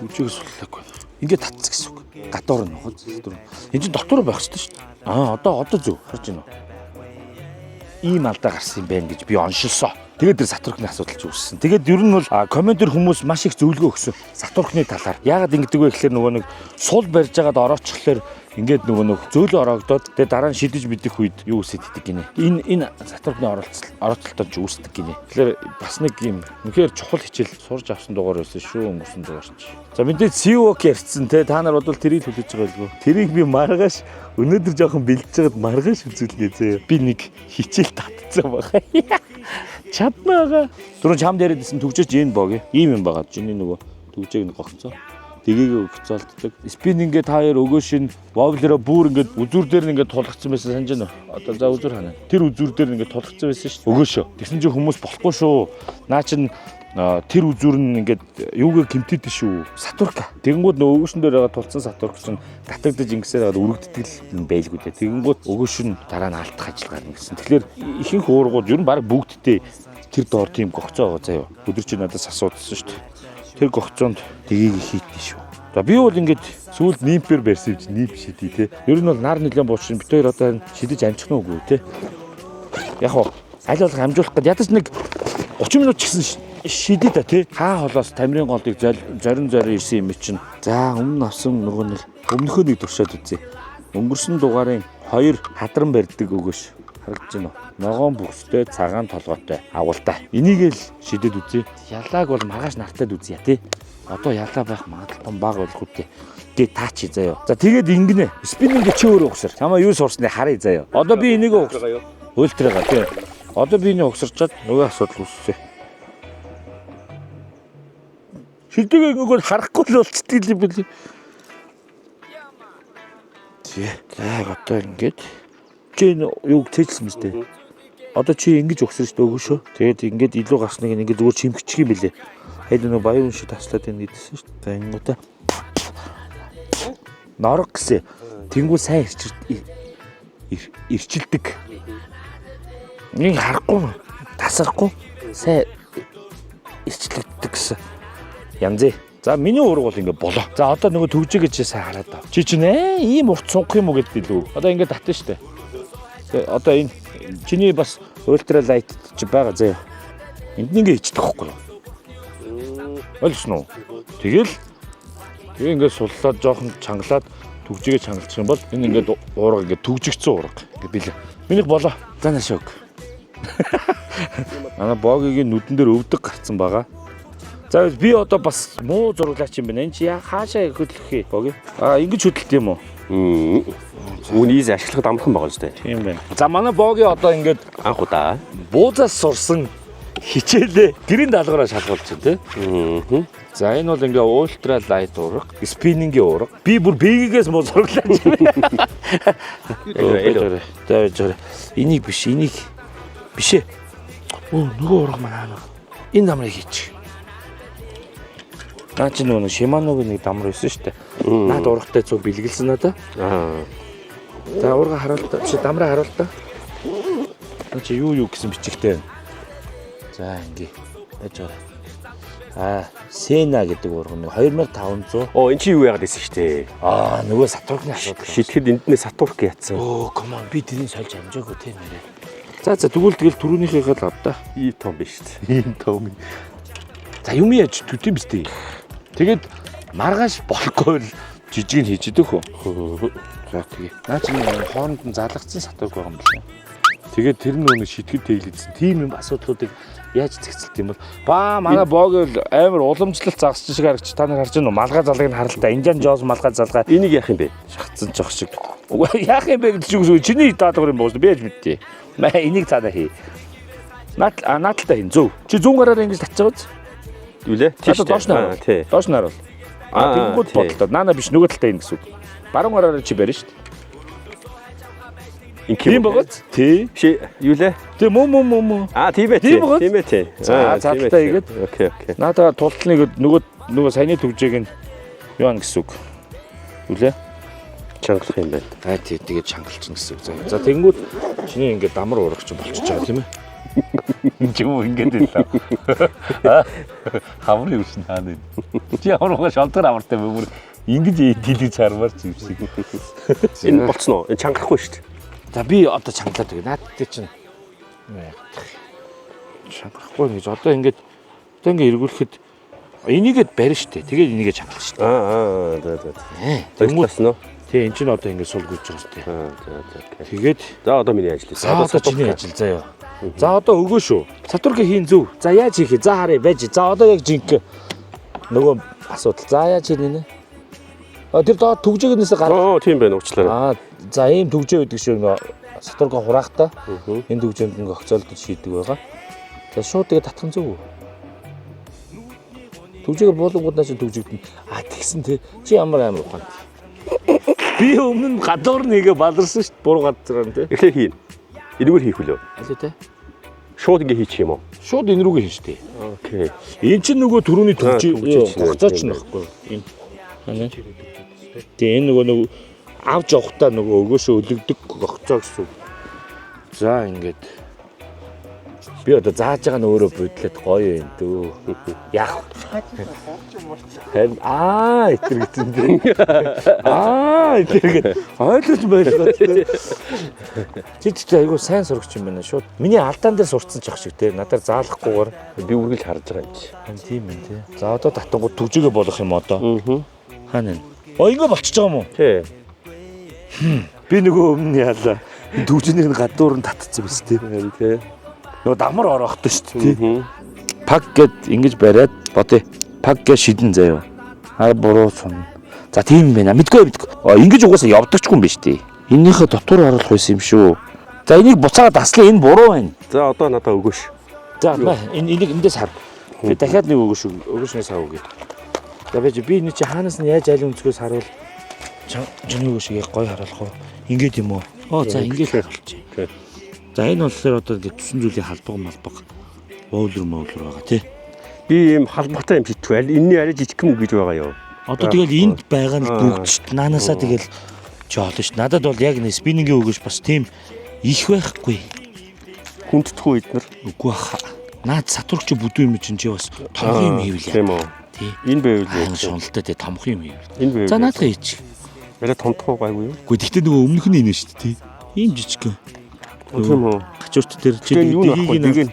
Түжиг суллаагүй. Ингэ татсан гэсэн үг. Гадуур нь нохоо дотор. Энд чинь дотор байх штэ штэ. Одоо зөв харж байна уу? Ийм алдаа гарсан юм байна гэж би оншилсоо. Тэгээд тэр Сатуркны асуудал ч үүссэн. Тэгээд ер нь бол комментэр хүмүүс маш их зөвлөгөө өгсөн. Сатуркны талаар. Яагаад ингэдэг вэ гэхээр нөгөө нэг сул барьж байгаад ороочлохлоор ингээд нөгөө нэг зөөлөн ороогдоод тэгээд дараа нь шидэж мэдэх үед юу үсэддэг гинэ. Энэ Сатуркны орооцолтод ч үүсдэг гинэ. Тэгэхээр бас нэг юм үнэхээр чухал хичээл сурж авсан дугаар байсан шүү өнгөрсөн дугаарч. За мэдээ COK ярьсан те та нар бодвол тэрийг хүлээж байгаа билгүй. Тэрийг би маргааш өнөөдөр жоохон бэлдэж байгаад маргааш үзүүлгээ зөө. Би нэг хичээл татцсан байгаа. Чаднага. Түрүүн чамд яриадсэн төгжөөч энэ бог ийм юм байгаа. Чиний нөгөө төгжээг нь гогцоо. Дэгийг өгцөөлддөг. Спинингээ таяр өгөөш нь воблера бүр ингээд үзүр дээр нь ингээд тулгцсан байсан санаж байна. Одоо за үзүр ханаа. Тэр үзүр дээр нь ингээд тулгцсан байсан шүү. Өгөөшөө. Тэгсэн чинь хүмүүс болохгүй шүү. Наа чин тэр үзүр нь ингээд юугээ гимтэд шүү. Сатурк. Тэгэнгүүт нөгөө өгөөшн дээр байгаа тулцсан сатурк чинь татагдаж ингэсээр байгаа үргэлддэг л байлгүй дээ. Тэгэнгүүт өгөөш нь дараа нь алдах ажил гарна гэсэн. Тэгэхээр ихэнх уургууд ер нь баг бүгдтэй тэр доор тийм гогцоо байгаа заяа. Өдөр чи надаас асуудсан шүү дээ. Тэр гогцоонд тгийг хийдэж шүү. За би бол ингээд сүүлд нимпер барьсавч нимп шидий те. Ер нь бол нар нэлээд буучсан бит хоёр одоо шидэж амжих нь үгүй те. Яг хоо аль болох амжуулах гээд ядаж нэг 30 минут ч гэсэн шидий та те. Хаа холоос тамирын голдыг зорин ирсэн юм чинь. За өмнө авсан нөгөө нэг өмнөхөө нэг туршаад үзье. Өнгөрсөн дугаарын 2 хадран барьдаг өгөөш. Харагдаж байна уу? Ногоон бүхстэй цагаан толгойтой агуултай. Энийг л шидэд үзье. Ялааг бол маргааш нартад үзье тий. Одоо ялаа байх магадлал бага болох үгүй. Гээ таач заяа. За тэгээд ингэнэ. Спиннинг чи өөрөө угсар. Чамаа юу сурсны харъя заяа. Одоо би энийг угсаргаа юу? Өлтрээгаа тий. Одоо би энийг угсарчаад нөгөө асуудал үүссэ. Шидээг ингээд харахгүй л болчтой юм билий. Тий. За одоо ингээд чи юуг цэжлсэн мэт дээ. Одоо чи ингэж өгсөн шүү дээ өгөөшөө. Тэгээд ингэж илүү гарсныг ингэж зүгээр чимгчих юм билээ. Хэд нөө баян шиг таслаад байна гэдсэн шүү дээ. Тэнгүүтээ. Норог гэсэн. Тэнгүү сайн ирчилдэг. Нэг харахгүй тасахгүй сайн ирчилдэг гэсэн. Янзээ. За миний уурга бол ингэ болоо. За одоо нөгөө төгжээ гэж сайн хараад тав. Чи чинь ийм урт сунгах юм уу гэдэг лүү. Одоо ингэ татна шүү дээ. Одоо энэ чиний бас ультра лайт чи байгаа заяа. Энд нэгэ ичдэг байхгүй юу? Ойлгосноо. Тэгэл ингээд суллаад жоохон чангалаад төгжигээ чангалчих юм бол энэ ингээд уурга ингээд төгжигдсэн уурга ингээд билээ. Минийх болоо. За наашаа өг. Ана богийн нүдэн дээр өвдөг гарцсан байгаа. За би одоо бас муу зураглаач юм байна. Энд чи хаашаа хөдлөх вэ? Боги. Ингэж хөдөлт юм уу? Үүнийг ашиглахад амархан байгаа шүү дээ. Тийм байна. За манай боги одоо ингээд анх удаа буузаас сурсан хичээлээ гэрийн даалгавраа шалгуулж байна тий. За энэ бол ингээ ультра лайт урга, спиннингийн урга. Би бүр бээгээс муу зураглаа. Элөө. Энийг биш ээ. Оо нөгөө урга маань. Энэ дамрыг хийчих. Наа чи нөгөө Shimano-гийн нэг дамар байсан шүү дээ. Наад ургатай цуг бэлгэлсэн надаа. За урга харуул та. Биш дамраа харуул та. Наа чи юу гэсэн бичигтэй. За ингээ байж байгаа. Сена гэдэг урга нэг 2500. Оо эн чи юу яагаад байсан штэ. Нөгөө Сатуркны асуудал. Шитгэд энднээ Сатурк яатсан. Come on би тэрийг сольж амжаагүй те нэрээ. За тэгвэл түрүүнийхээ л авда. И том биш штэ. Ийм том. За юм яаж төдөм биз дээ. Тэгээд маргааш болохгүй л жижиг нь хийж идэх хөө. За тэгээ. Наа чи хооронд нь залгацсан Сатурк байгаа юм байна. Тэгээд тэр нь нөгөө шитгэд тэглэсэн. Тийм юм асуудлуудыг яаж зэгцэлт юм бол манай боог л амар уламжлалт загсч шиг харагч та нар харж байна уу? Малгай залгыг нь харалтаа. Индиан Джонс малгай залгай. Энийг яах юм бэ? Шатсан жоох шиг. Яах юм бэ гэж үгүй чиний даадгар юм боос би яаж мэдтий. Маа энийг цаадаа хий. Нааталтай хин зөв. Чи 100 гараар ингэж татчихваз. Юу лээ? Тийш доош нар. Тий. Доош нар бол. Тэнгууд бодлоо. Наана биш нөгөө талтай ин гэсэн үг. Баруун гараараа чи барина шүү дээ. Тийм багт. Тий. Биш юу лээ? Тий муу. Тийм ээ. Тийм ээ тий. За цаалтаа игээд. Окей. Наадаа тултныг нөгөө саяны төвжээг нь юу ан гэсэн үг. Юу лээ? Чангалах юм байна. Тий тэгээд чангалчихна гэсэн үг. За тэнгууд чиний ингээд дамар урагч болчихж байгаа тийм ээ. Чи юу ингэж хэлээ. Хамар юу шин хаана. Чи ямар угаа шалдар амартай бүр ингэж идэлж хармаар чи юм шиг. Энэ болцсон уу? Энэ чангалахгүй шүү дээ. За би одоо чангалаад байгаа. Наадтай чинь чангалахгүй гэж одоо ингэж эргүүлэхэд энийгэд барина шүү дээ. Тэгээд энийгээ чангалах шүү дээ. За. Тэнгууд нь. Тий эн чинь одоо ингэж сулгуулж байгаа шүү дээ. За. Тэгээд За одоо миний ажил. Одоо чиний ажил заяа. За одоо өгөө шүү. Сатуркийн хийн зөв. За яаж хийх вэ? За харъя байж. За одоо яг жинк нөгөө асуудал. За яаж хийх нэ? Тэр доо төгжөөгнөөс гарах. Тийм байна уучлаарай. За ийм төгжөө гэдэг шиг нөө Сатурк хураахтай. Энэ төгжөөнд ингээ огцоолдож шийдэг байгаа. За шууд тэгээ татхан зөв. Төгжөөг буулгуудаа чи төгжөгдөн. Тэгсэн чи ямар амар ухаан. Би өмнө нь гадуур нэгэ баларсан шүү дээ. Буруу гадуур нь тий. Эхлээ хийн. Энэгээр хийх үлээ. Аль тий. Шууд ингээ хийчих юм уу? Шууд энэ рүүгээ хийн шүү дээ. Окей. Энд чинь нөгөө түрүүний төгжөөч нөхгүй. Энэ. Хана. Тэгээ энэ нөгөө авч явахдаа нөгөө өгөөшөө өлөгдөг огцоо гэсэн. За ингээд би одоо зааж байгаа нь өөрөө бодлоод гоё юм дөө. Яах вэ? Харин итэр гэсэн дээ. Итэр ойлж байлгаа. Чи айгуу сайн сурагч юм байна шууд. Миний алдаан дээр сурцсан ч ах шиг те. Надаар заалахгүйгээр би үргэлж харж байгаа юм чи. Тийм ээ те. За одоо татангууд төгжөөгөө болох юм одоо. Хаана нэ? Ингээ болчихж байгаа юм уу? Тий. Би нөгөө өмнө яалаа. Төгжөнийг нь гадуур нь татцсан биз тий. Тий. Нөгөө дамар ороохтой шүү дээ тий. Пак гэд ингэж бариад бодъё. Пак гэж шидэн заяа. Буруу сун. За тийм юм байна. Мэдгүй. Ингэж угаасаа явдагчгүй юм биш тий. Энийхээ дотор оруулах байсан юм шүү. За энийг буцаагаад таслаа энэ буруу байна. За одоо надаа өгөөш. За энийг эндээс хар. Би дахиад нэг өгөөшнээс авъя. За би энэ чи хаанаас нь яаж аль өнцгөөс харуул чиний өгөөш яг гой харуулах уу? Ингээд юм уу? За ингээд харуулчих. За энэ болохоор одоо ингээд тусан зүйлийн халбаг уулур байгаа тий. Би ийм халбагтай юм шийдвэ. Энэний арай жижигхэн үг гэж байгаа юу? Одоо тэгэл энд байгаа нь бүгд шүү дээ. Наанасаа тэгэл жоолно шүү. Надад бол яг нэг спиннингийн өгөөш бас тийм их байхгүй. Хүнддэхгүй эднэр. Үгүй баха. Наад Сатурк чи бүдүү юм чинь чи бас том юм хийвэл яа. Тийм үү. Тий. Энэ байвал шуналтай тий томх юм хийвэл. Энэ байвал. За наадаа хийчих. Арай томтхоо гайгүй юу? Гэхдээ тэгтээ нөгөө өмнөх нь инэ шүү дээ тий. Ийм жижигхэн. Тийм үү. Хажуурт дээр чи дигийг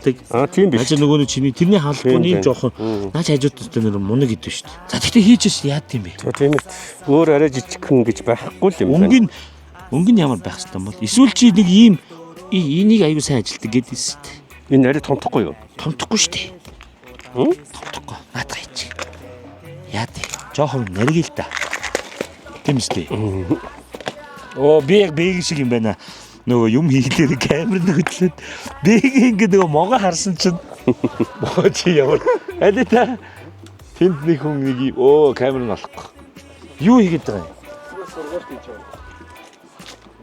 тийм биш. Хажуу нөгөө чиний тэрний халбагны ийм жоохон наач хажуурт дээр нэр мунаг идэв шүү дээ. За тэгтээ хийчихсэн яад юм бэ? Тийм ээ. Өөр арай жижигхэн гэж байхгүй л юм байна. Өнгө нь ямар байх хэвээр бол эсвэл чи нэг ийм энийг аягүй сайн ажилтдаг гэдээ шүү дээ. Энэ арай томтохгүй юу? Томтохгүй шүү дээ. Томтохгүй. Наадах хийчих. Яад. Жоохон нэргий л та. Тийм үстэй. Би яг бээг шиг юм байна. Нөгөө юм хийлээр камер нэг хөдлөөд бээг ингэ нөгөө могоо харсан чинь Боо чи ямар аль та тэнд нэг хүн нэг камер нь олохгүй. Юу хийгээд байгаа юм?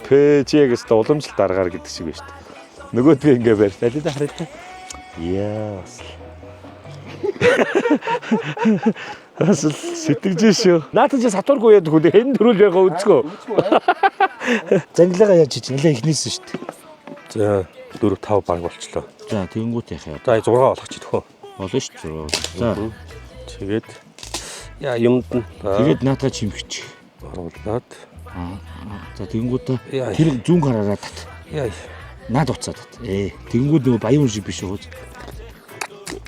Пэжээс уламжлалт аргаар гэдэг шиг байна шүү дээ. Нөгөөдгөө ингээ барь. Аль та хараад та. Яас. Асал сэтгэж шүү. Наатан чи сатургүй яадаг хөө хэн төрүүл байгаа үзгөө. Зангилаага яаж хийж нэлээ ихнээсэн шүү дээ. За 4 5 банк болчлоо. За тэгэнгүүт яхаа. За 6 болгоч идэх үү. Болно шүү дээ. За Тэгээд яа юмд нь тэгээд наатаа чимхчих. оруулаад За тэгэнгүүт Яа. тэр зүүн гараараа тат. яа Наад уцаад тат. Тэгэнгүүт нөгөө баян шиг биш үү?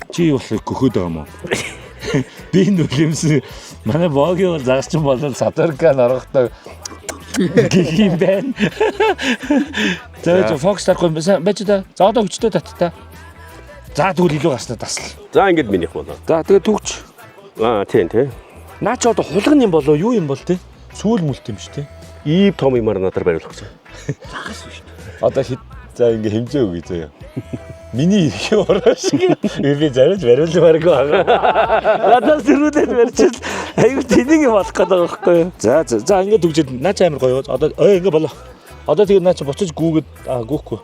Чи болох гөхөөд байгаа юм уу? Би нүлэмсэн манай богийн бол загасчин болол сатурка норгохтой гэх юм байна. За фокус тарахгүй байж та. За одоо хүчтэй таттай. За тэгвэл илүү гаснаа тасал. За ингэж минийх болоо. За тэгээ түгч. Тийм. Наа чи одоо хулган юм болоо юу юм бол те? Сүүл мүлт юм шүү те. Ийм том юмар надаар бариулах гэсэн. Одоо хит за ингээ хэмжээ өгье заяа. Миний их ороо шиг би зарж бариулмааргүй байгаа. Надаас зэрүүлээд барьчихвал аюу тэнийг болох гэдэг байгаа байхгүй юу? За ингээ дүгжээд наа чи амар гоё. Одоо ингээ болоо. Одоо тэгээ наа чи буцаж гүүгээд гүүхгүй.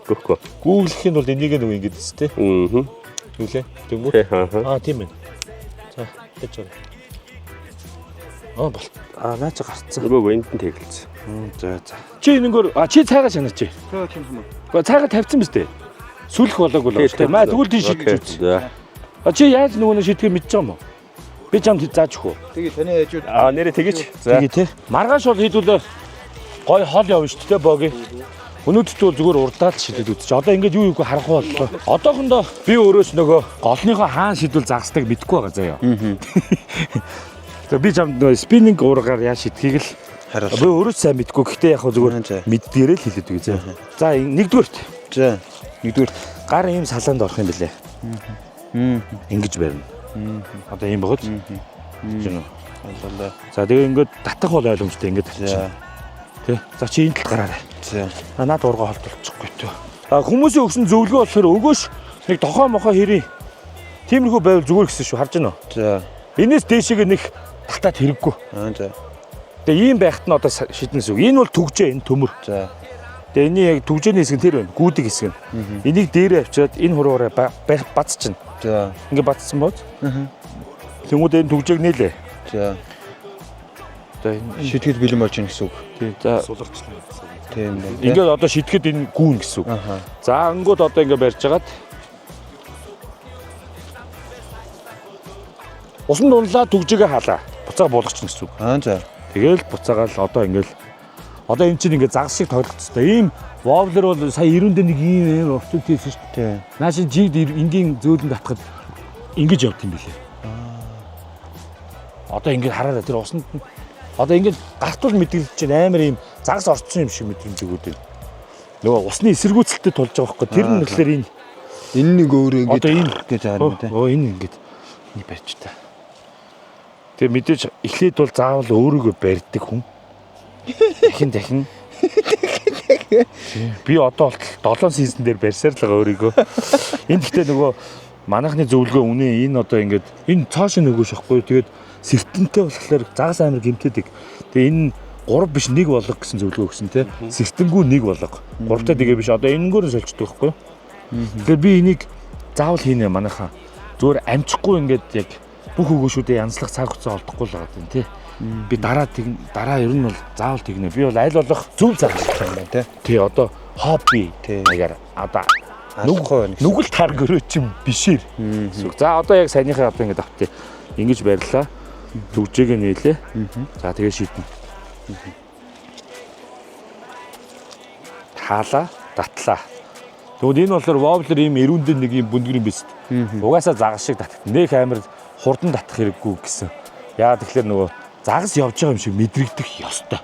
Гүүглэхийн тулд энийг нэг ингээ дэс тээ. Юу лээ? Тэнгүү. Тийм ээ. За тэгж байна. Бол. Наа чи гарцсан. Нөгөө энд нь тэгэлцсэн. За. Чи энэгээр чи цайгаа шанаач. За тийм юм. Гэхдээ цайгаа тавьсан биз дээ. Сүлэх болоогүй л шүү дээ. Маа тэгвэл тийш шийдэж үз. За. Чи яаж нөгөө нэг шийдгээ мэдэж байгаа юм уу? Би чамд зааж өгөө. Тэгээ таны хажууд Нэрээ тэгэж. За. Тэгээ тий. Маргааш бол хийдүүлээ гой хол явна шүү дээ боги. Өнөөдөрт бол зүгээр урдаал шийдээд үзчих. Одоо ингэж юу юугүй харахгүй боллоо. Одоохондоо би өөрөөс нөгөө голныхоо хаан шийдвэл загастайг мэдэхгүй байгаа заяа. За би чамд нөгөө спиннинг уургаар яаж шийдхийг л харуулсан. би өөрөө сайн мэдэхгүй. Гэхдээ яг зүгээр мэддгээрээ л хэлээд үгүй заяа. За нэгдүгээрт. За нэгдүгээр Гар ийм салаанд орох юм бэлээ. Ингэж барина. Одоо ийм бохот. Жин. боллоо. За тэгээ ингээд татах бол ойлгомжтой ингээд тавьчих. Тэ. За чи энэ тал гараарай. За. Наад ургаа холдолцохгүй төө. Хүмүүсийн өгсөн зөвлөгөө болохоор өгөөш нэг тохоо мохоо хэрий. Тиймэрхүү байвал зүгээр гэсэн шүү харж байна уу? За. Энэс дээшээгээ нэг татаад хэрэггүй. За. Тэгээ ийм байхад нь одоо шиднэс үг. Энэ бол түгжээ энэ төмөр. За. Тэгээ энэ яг түгжээний хэсэг нь тэр байна. Гүүдэг хэсэг нь. Энийг дээрээ авчираад энэ хуруугаараа бацчихна. За. Ингээ бацсан бооз. Тэнгүүд энэ түгжээг нээлээ. За. Одоо Шитгэл бэлэн болж ийн гэсэн үг. тий. За Суларчлаа. Тийм байна. ингээд одоо шитгэхэд энэ гүүн гэсэн үг. За ангууд одоо ингээ барьж хагаад усан дунлаа түгжээгээ хаалаа. Буцаага буулгачихна гэсэн үг. За. Тэгээл буцаагаал одоо ингээл одоо эн чинь ингээ загас шиг тоглолцтой. Ийм воблер бол сая 90 дээр нэг ийм орчуулт хийсэн шүү дээ. Наашин жигд энгийн зөөлөнд татхад ингэж явд юм билээ. Одоо ингээд хараараа тэр усанд одоо ингээд гартуул мэдрэл чинь амар ийм загас орцсон юм шиг мэдрэмж өгöd байна. Нөгөө усны эсэргүүцэлтэд тулж байгаа байхгүй. Тэр нь болохоор Энэ нэг өөрөө ингэж одоо энэ гэж харна тий. энэ ингээд энэ барьж та. Тэгээ мэдээж эхлээд бол заавал өөрийгөө барьдаг хүн. Дахин. Би одоо бол 7 сизон дээр барьсаар л байгаа өөрийгөө. Энд гэхдээ нөгөө манайхны зөвлөгөө үнэ энэ одоо ингээд энэ цааш нөгөөш ихгүй. Тэгээд сертэнтэй болохоор загас амир гэмтээдэг. Тэгээ энэ 3 биш 1 болго гэсэн зөвлөгөө өгсөн тий. Сэртэнгүү 1 болго. 3-тай тэгээ биш одоо энэнгөөр солилцдог байхгүй. Тэгэхээр би энийг заавал хийнэ манайхаа. Зүгээр амжихгүй ингээд яг бүх өгөөшүүдээ янзлах цаг хугацаа олдохгүй л байгаа юм тий. Би дараа ер нь бол заавал тэгнэ. Би бол аль болох зөв заргалтай юм байна тий. Одоо хобби маягаар одоо нүгэл тар гөрөөч юм бишээр. За одоо яг саяныхаа одоо ингэж автъя. Ингэж барьлаа. Түгжээгээ нээлээ. За тэгээ шийднэ. Хаалаа, татлаа. Тэгвэл энэ болохоор воблер ийм эрүүндээ нэг юм бүндгэр юм биз дээ. Угаасаа загас шиг татах. Нэг амар хурдан татах хэрэггүй гэсэн. Яа тэгэхээр нөгөө загас явж байгаа юм шиг мэдрэгдэх ёстой.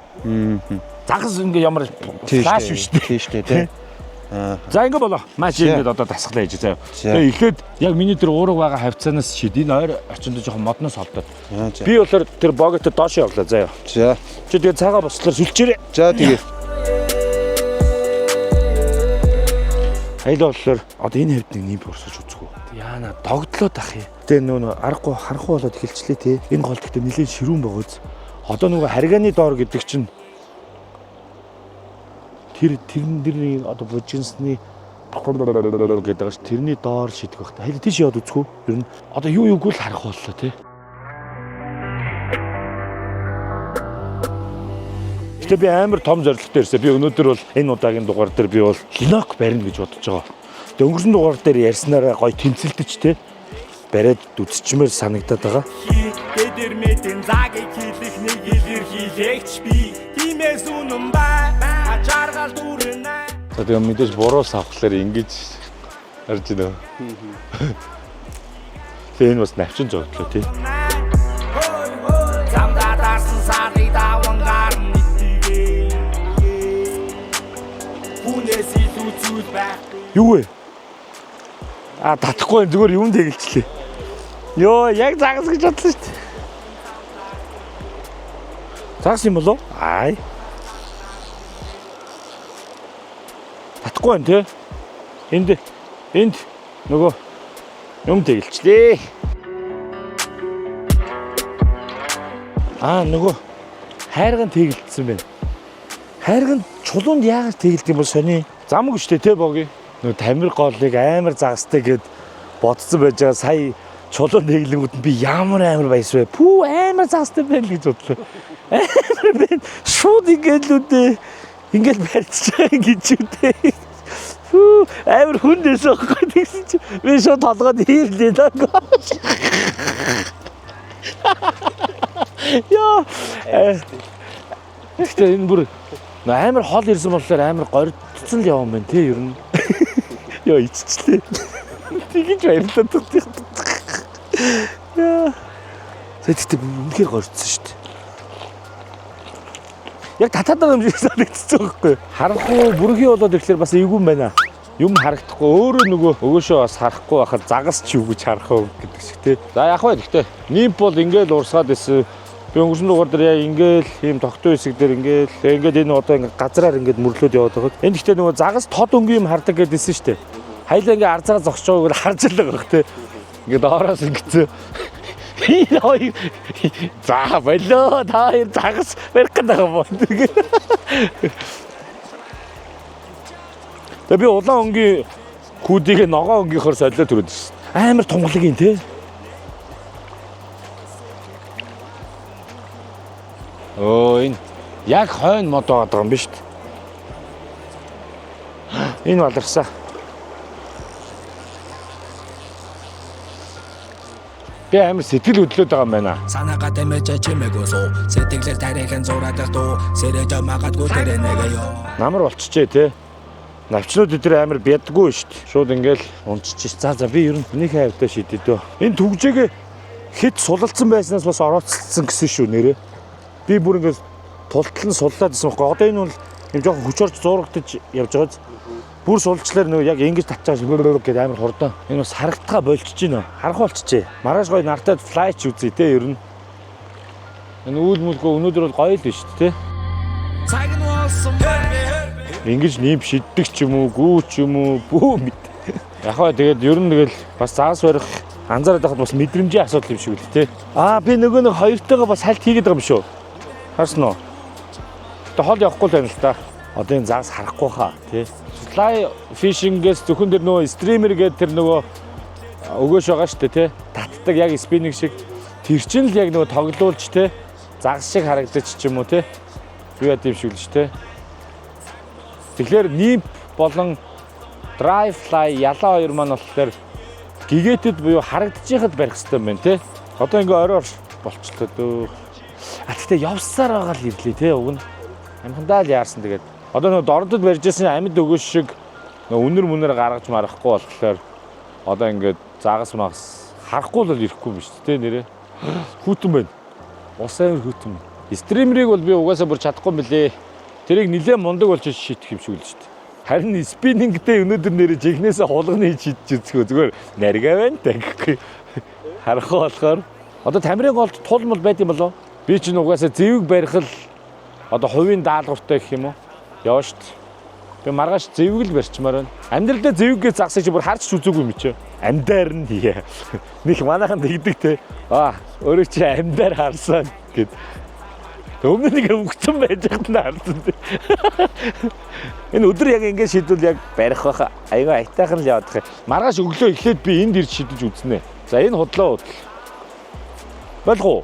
Загас ингээ ямар флаш биш дээ. Тийм шүү дээ. За ингээ болоо. Маш ингээд одоо дасглаа хийж заяа. Тэгээ эхлээд яг миний тэр уурга байгаа хавцаанаас шид энэ ойр орчинд жоохон модноос холдоод. Би болохоор тэр боготод доош явлаа заяа. За. Чи тэгээ цагаа бослоор сүлчээрээ. За тэгээ. Аял болохоор одоо энэ хэвд нэг нимп урсаж үзгүү. Яана догтлоод ах юм. Гэтэ нөгөө аргагүй харанхуй болоод эхэлчлээ те. Энэ гол гэхдээ нэлээд ширүүн байгааز. Одоо нөгөө харгааны доор гэдэг чинь тэрэн дэрний одоо бужинсны гэдэг ш тэрний доор шидэх байх та. Хайр тийш яваад үзгүү. Ер нь одоо юуг л харах боллоо те. Гэтэ би амар том зорилготой ирсэн. Би өнөөдөр бол энэ удаагийн дугаар дээр би бол Линок барина гэж бодож байгаа. Тэг өнгөрсөн дугаар дээр ярьснараа гоё тэмцэлдэж те. Бариад үдсчмээр санагдаад байгаа. Гэдэрмэтэн загийг хийх нэг илэр хийлэгч би. Тимээс үнэн бай. Ачааргал дүүрнэ. За тэгээ мэдээж буруус авахлаар ингэж харж байна. Тэгээ энэ бас навчин зогтлоо тий. Замдаа дарсан сарыг даван гарна итгээ. Хүнээс илүү зүйл байхгүй. Юу вэ? Татахгүй зүгээр юм дэгэлчлээ. Йоо, яг загас гэж бодлоо шүү дээ. Загас юм болов? Ай. Татахгүй байна те. Энд нөгөө юм дэгэлчлээ. Нөгөө хайрган тэгэлдсэн байна. Хайрган чулуунд яагаад тэгэлд юм бол сони? Замг штэ те боги. Нөгөө тамир голыг амар загастай гэд бодсон байж байгаа сая чулуун тэглэнгүүд нь би ямар амар баяс вэ? Пүү амар загастай байна гэж бодлоо. Амар байна. Шууд ингээд л үдээ. Ингээд барьчих байгаа гэж үдээ. Пүү амар хүндээс авахгүй гэсэн чи би шууд толгойд хийрлээ даа. Яа. Гэхдээ энэ бүр амар хол ирсэн болохоор амар гордцсон л явсан байна тий ер нь. Яа иччлээ. Тэгэж баярлалаа. Яа. Тэгтээ үнэхээр гордсон шүү дээ. Яг татаад байгаа юм шиг санагдчихсан байхгүй. Харанхуй бүрхий болоод ирэхлээр бас эвгүй юм байна. Юм харагдахгүй өөрөө нөгөө өгөөшөө бас харахгүй байхад загас ч юу гэж харах уу гэдэг шиг тий. За яг бай гэхдээ нимп бол ингээл урсгаад исэн. Би өнгөрсөн дугаар дээр яг ингээл ийм тогтоо хэсэг дээр ингээд энэ одоо ингээд газраар ингээд мөрлөөд яваад байгаа. Энд гэхдээ нөгөө загас тод өнгийн юм хардаг гэдээсэн шүү дээ. Хоёлаа ингээд арцаараа зогсож байгааг харж л байгаа хэ. Ингээд доороос ингээд за болоо та хоёр загас барих гэдэг юм бол. Тэгээ би улаан өнгийн күүдийг ногоон öngийнхоор солиод төрөөд шээ. Амар тунгалаг юм те. Энэ яг хойно мод байгаа юм биш үү? Энэ баларсаа. Би амар сэтгэл хөдлөд байгаа юм байна. Санаагаа тэмэж чимээгөөсөө сэтгэлээр тарихын зураадаг дуу сэрэж магадгүй тэр нэгэё. Намар болчихжээ те. Навчнууд өдөр амар бядгүй шүү дээ. Шууд ингээл унчиж. За би ер нь нэг хайвтаа шидэв дөө. Энэ түгжээгээ хэд сулалцсан байснаас бас орооцсон гэсэн шүү нэрээ. Би бүр ингээд тултлан суллаад байсан байхгүй. Одоо энэ бол юм жоохон хүч орж зурагдаж явж байгаа. Бүр сулчлаар нөгөө яг ингэж татчааш гэдэг амар хурдан. Энэ бас харагдгаа болчихж байна. Харах болчихжээ. Маргааш гоё нартад флайч үзье те ер нь. Энэ үйл мүлгөө өнөөдөр бол гоё л биш те. Цаг нь болсон бэ. Ингэж нимп шиддэг ч юм уу, гүү ч юм уу, бүү мэд. Яг хаа тэгээд ер нь тэгэл бас заас барих анзаараад байхад бас мэдрэмжийн асуудал юм шиг үл те. Би нөгөө нэг хоёртойгоо бас хальт хийгээд байгаа юм шүү. Харсан уу? Тэ хол явахгүй л байна л та. Одоо энэ заас харахгүй хаа тий. Fly fishing-гээс зөвхөн тэр нөгөө стример гэдэг тэр нөгөө өгөөш байгаа шүү дээ тий. Татдаг яг спиннинг шиг тэр чинь л яг нөгөө тоглуулж тий. Загас шиг харагдаж ч юм уу тий. Юу яд юм шиг л шүү тий. Тэгэхээр нимп болон dry fly ялаа хоёр маань болохоор гэгээтэд буюу харагдчихад барих хэрэгтэй юм байна тий. Одоо ингээ орой болчлоо дөө. Гэхдээ явсаар байгаа л ирлээ тий уг нь. Амхандаа л яарсан тэгээд. Одоо нөгөө дордод барьж байсан амьд өгөөш шиг нөгөө үнэр мүнэр гаргаж марахгүй болохоор одоо ингээд загас магас харахгүй л ирэхгүй биш тий нэрээ. Хүүтэн байна. Усаа хүүтэн. Стримерийг бол би угаасаа бүр чадахгүй мөлий. Тэрийг нилээ мундаг болж шийдэх юм шиг л шүү дээ. Харин спиннингтэй өнөөдөр нэрээ жигнэсээ хулганы шийдэж үзэхөө зүгээр наргаа байна та гэхгүй. Харахгүй болохоор одоо тамирын голд тул мал байд юм болов? Би чинь угаасаа зэвэг барих л одоо хувийн даалгавартай гэх юм уу? Яваа шүү дээ. Би маргааш зэвийг л барьчмаар байна. Амьдралдаа зэвгээ загсаж бүр харч үзээгүй юм чи. Амьдаар нь хий. Них манайхан дэгдэг те. Өөрөө чи амьдаар харсан гэд. Өмнө нэг өвгцэн байж хат нь харсан те. Энэ өдөр яг ингэ шийдвэл яг барих баха. Айгаа айтайхан л явах. Маргааш өглөө эхлээд би энд ирж шийдэж үзнэ. За энэ худлаа худал. Болох уу?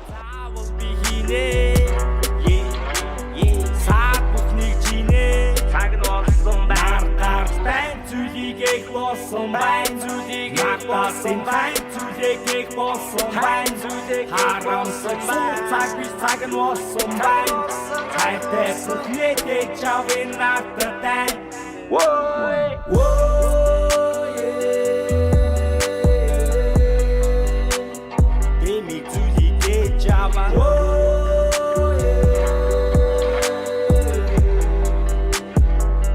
Болсон байн зүйлийг болсон байн зүйлийг болсон байн зүйлийг харамсаж цаг биш цаг нь болсон байн цайтай бүхнээтэй чавын надтай воо бими зүйлийг чаваа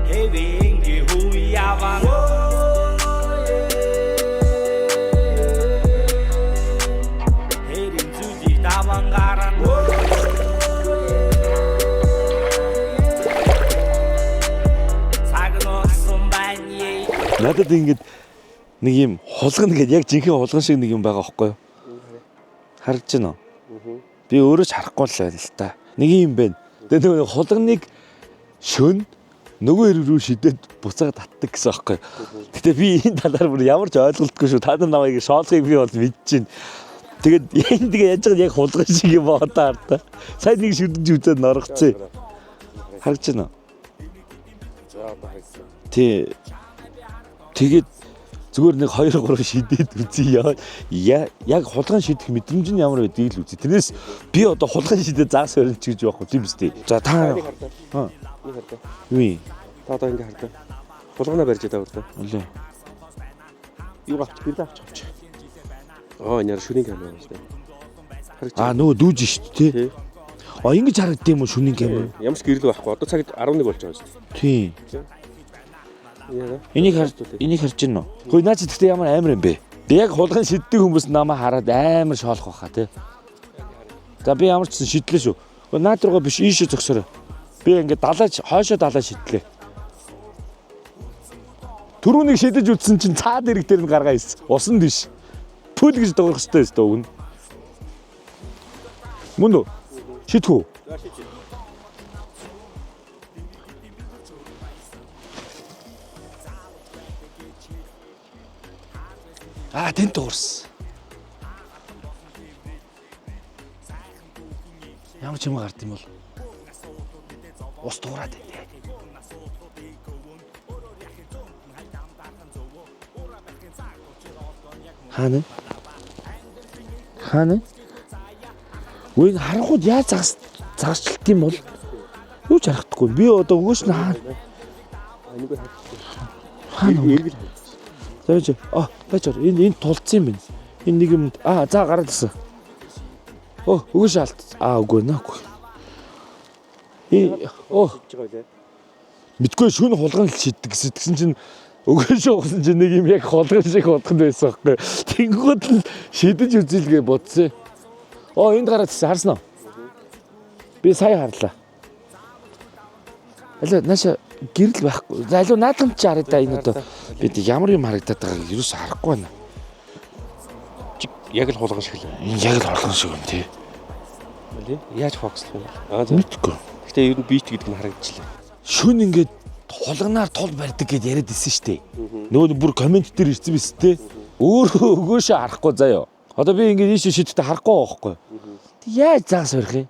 хэвинги хуява Надад ингэж нэг юм хулгана гэдэг яг жинхэнэ хулган шиг нэг юм байгаа байхгүй юу? Харж байна уу? Би өөрөө ч харахгүй л байна л та. Нэг юм байна. Тэгээ нэг хулганыг шөн нөгөө хэрэг рүү шидэд буцаад татдаг гэсэн байхгүй юу? Гэтэ би энэ талаар бүр ямар ч ойлголтгүй шүү. Та нар намайг шоолохыг би бол мэдчихээн. Тэгээд энэ тэгээ яаж байгаа яг хулган шиг юм байна та. Сайн нэг шүдэж үзээд норгоцсон. Харж байна уу? Тэгээд зүгээр нэг 2-3 шидэд үзье яа. Яг хулган шидэх мэдрэмж нь ямар байдгийг л үзье. Тэрнээс би одоо хулган шидэд заас өрнө ч гэж байхгүй тийм үстэй. За та Юу? Та одоо ингэ хардаа. Хулганаа барьж байгаа уу? Үлээ. Юу авч би л авч. Няр шүрийн камер шүү дээ. Нөгөө дүүж шүү дээ. Ингэж харагдсан юм уу шүрийн камер? Ямар ч гэрэл байхгүй. Одоо цагт 11 болж байгаа шүү дээ. Тийм. Энийг харж байна уу? Хөөе наа чи тэгтээ ямар амар юм бэ? Би яг хулган шиддэг хүмүүс намаа хараад амар шоолох байхаа тий. За би ямар ч шидлээ шүү. Хөөе наад руугаа биш ийшээ зогсороо. Би ингээд хойшоо далаа шидлээ. Түрүүнийг шидэж үтсэн чинь цаад ирэг дээр нь гаргаа ийс. Усан дэш. Пүл гэж дуурах хэрэгтэй өстө өгнө. Мөн үү? Шидхүү. Тэнт уурс. Ямар ч юм гард юм бол ус дуурайд байна. Хаана? Үгүй харанхууд яаж загасчлт юм бол юу ч харагдахгүй. Би одоо өгөөш нь хаана? Хаана? Тэгэж бачаар энэ тулцсан юм байна. Энэ нэг юм за гараад ирсэн. Өгөөш алт. Үгүй наагүй. Мэдгүй шүн хулган л шиддэг гэсэн чинь өгөөш уусан чинь нэг юм яг хулган шиг бодхон байсан байхгүй. Тэнгууд л шидэж үзэлгээ бодсон. Энд гараад ирсэн харсан уу? Би сая харлаа. Алаа нааша гэрэл байхгүй. За алуу наадам чи хараа да энэ одоо бид ямар юм харагдаад байгааг юу ч харахгүй байна. Яг л хулган шиг л. Энэ яг л хулган шиг юм тий. Яаж фокуслах вэ? Мэдгүй. Гэтэ ер нь бич гэдэг нь харагдчихлаа. Шүн ингээд хулганаар тул барьдаг гэд яриад исэн шүү дээ. Нөгөө бүр комент дээр ирсэн биз дээ. Өөрөө өгөөшөө харахгүй заяа. Одоо би ингээд ийшээ шидэхдээ харахгүй байхгүй. Яаж заас барих юм?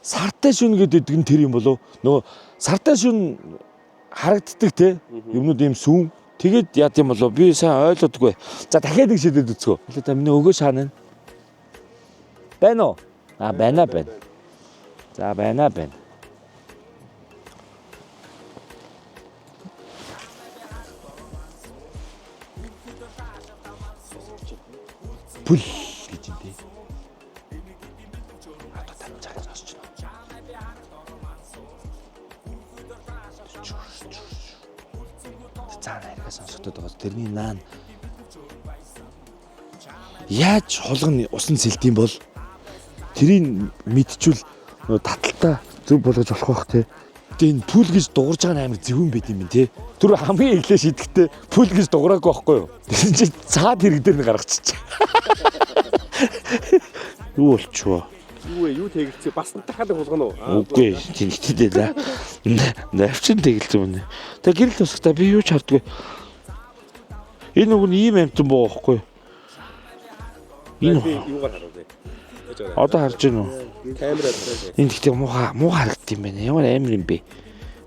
Сартай шүн гэдэг нь тэр юм болов. Нөгөө сартай шүн харагддаг те. Юмнууд ийм сүүн. Тэгээд яа тийм болов би сайн ойлгодгүй. За дахиад нэг шидэд үзгөө. За миний өгөөш хаана? Байна уу? Байна. За байна. Пүл гэж юм тий. Одоо тавцаар сонсч байна. Цаана хэрэгээ сонсогдоод байгаа. Тэрний наан яаж хулган усан сэлдэм бол тэрийг мэдчихвэл таталтаа зөв болгож болох байх тий. Тэгээ энэ пул гэж дуурж байгаа нь амар зөвөн байд юм тий. Тэр хамгийн эхлээ шидэхдээ пул гэж дуураагүй байхгүй юу? Тэр чинь цаад хэрэг дээр нь гаргачих. Юу болчихвоо? Юу тэгэлцээ бас дахиад хулгана уу? Үгүй тэнхтэй дээ. Навчин тэгэлцээ мөн. Тэгээ гэрэл тусахтаа би юу ч хардгүй. Энэ үг нь ийм амтан боо байхгүй юу? Энэ юугаар харав бэ? одоо харж байна уу? Камераар хараад. Энд гэхдээ муу харагд юм байна. Ямар амар юм бэ?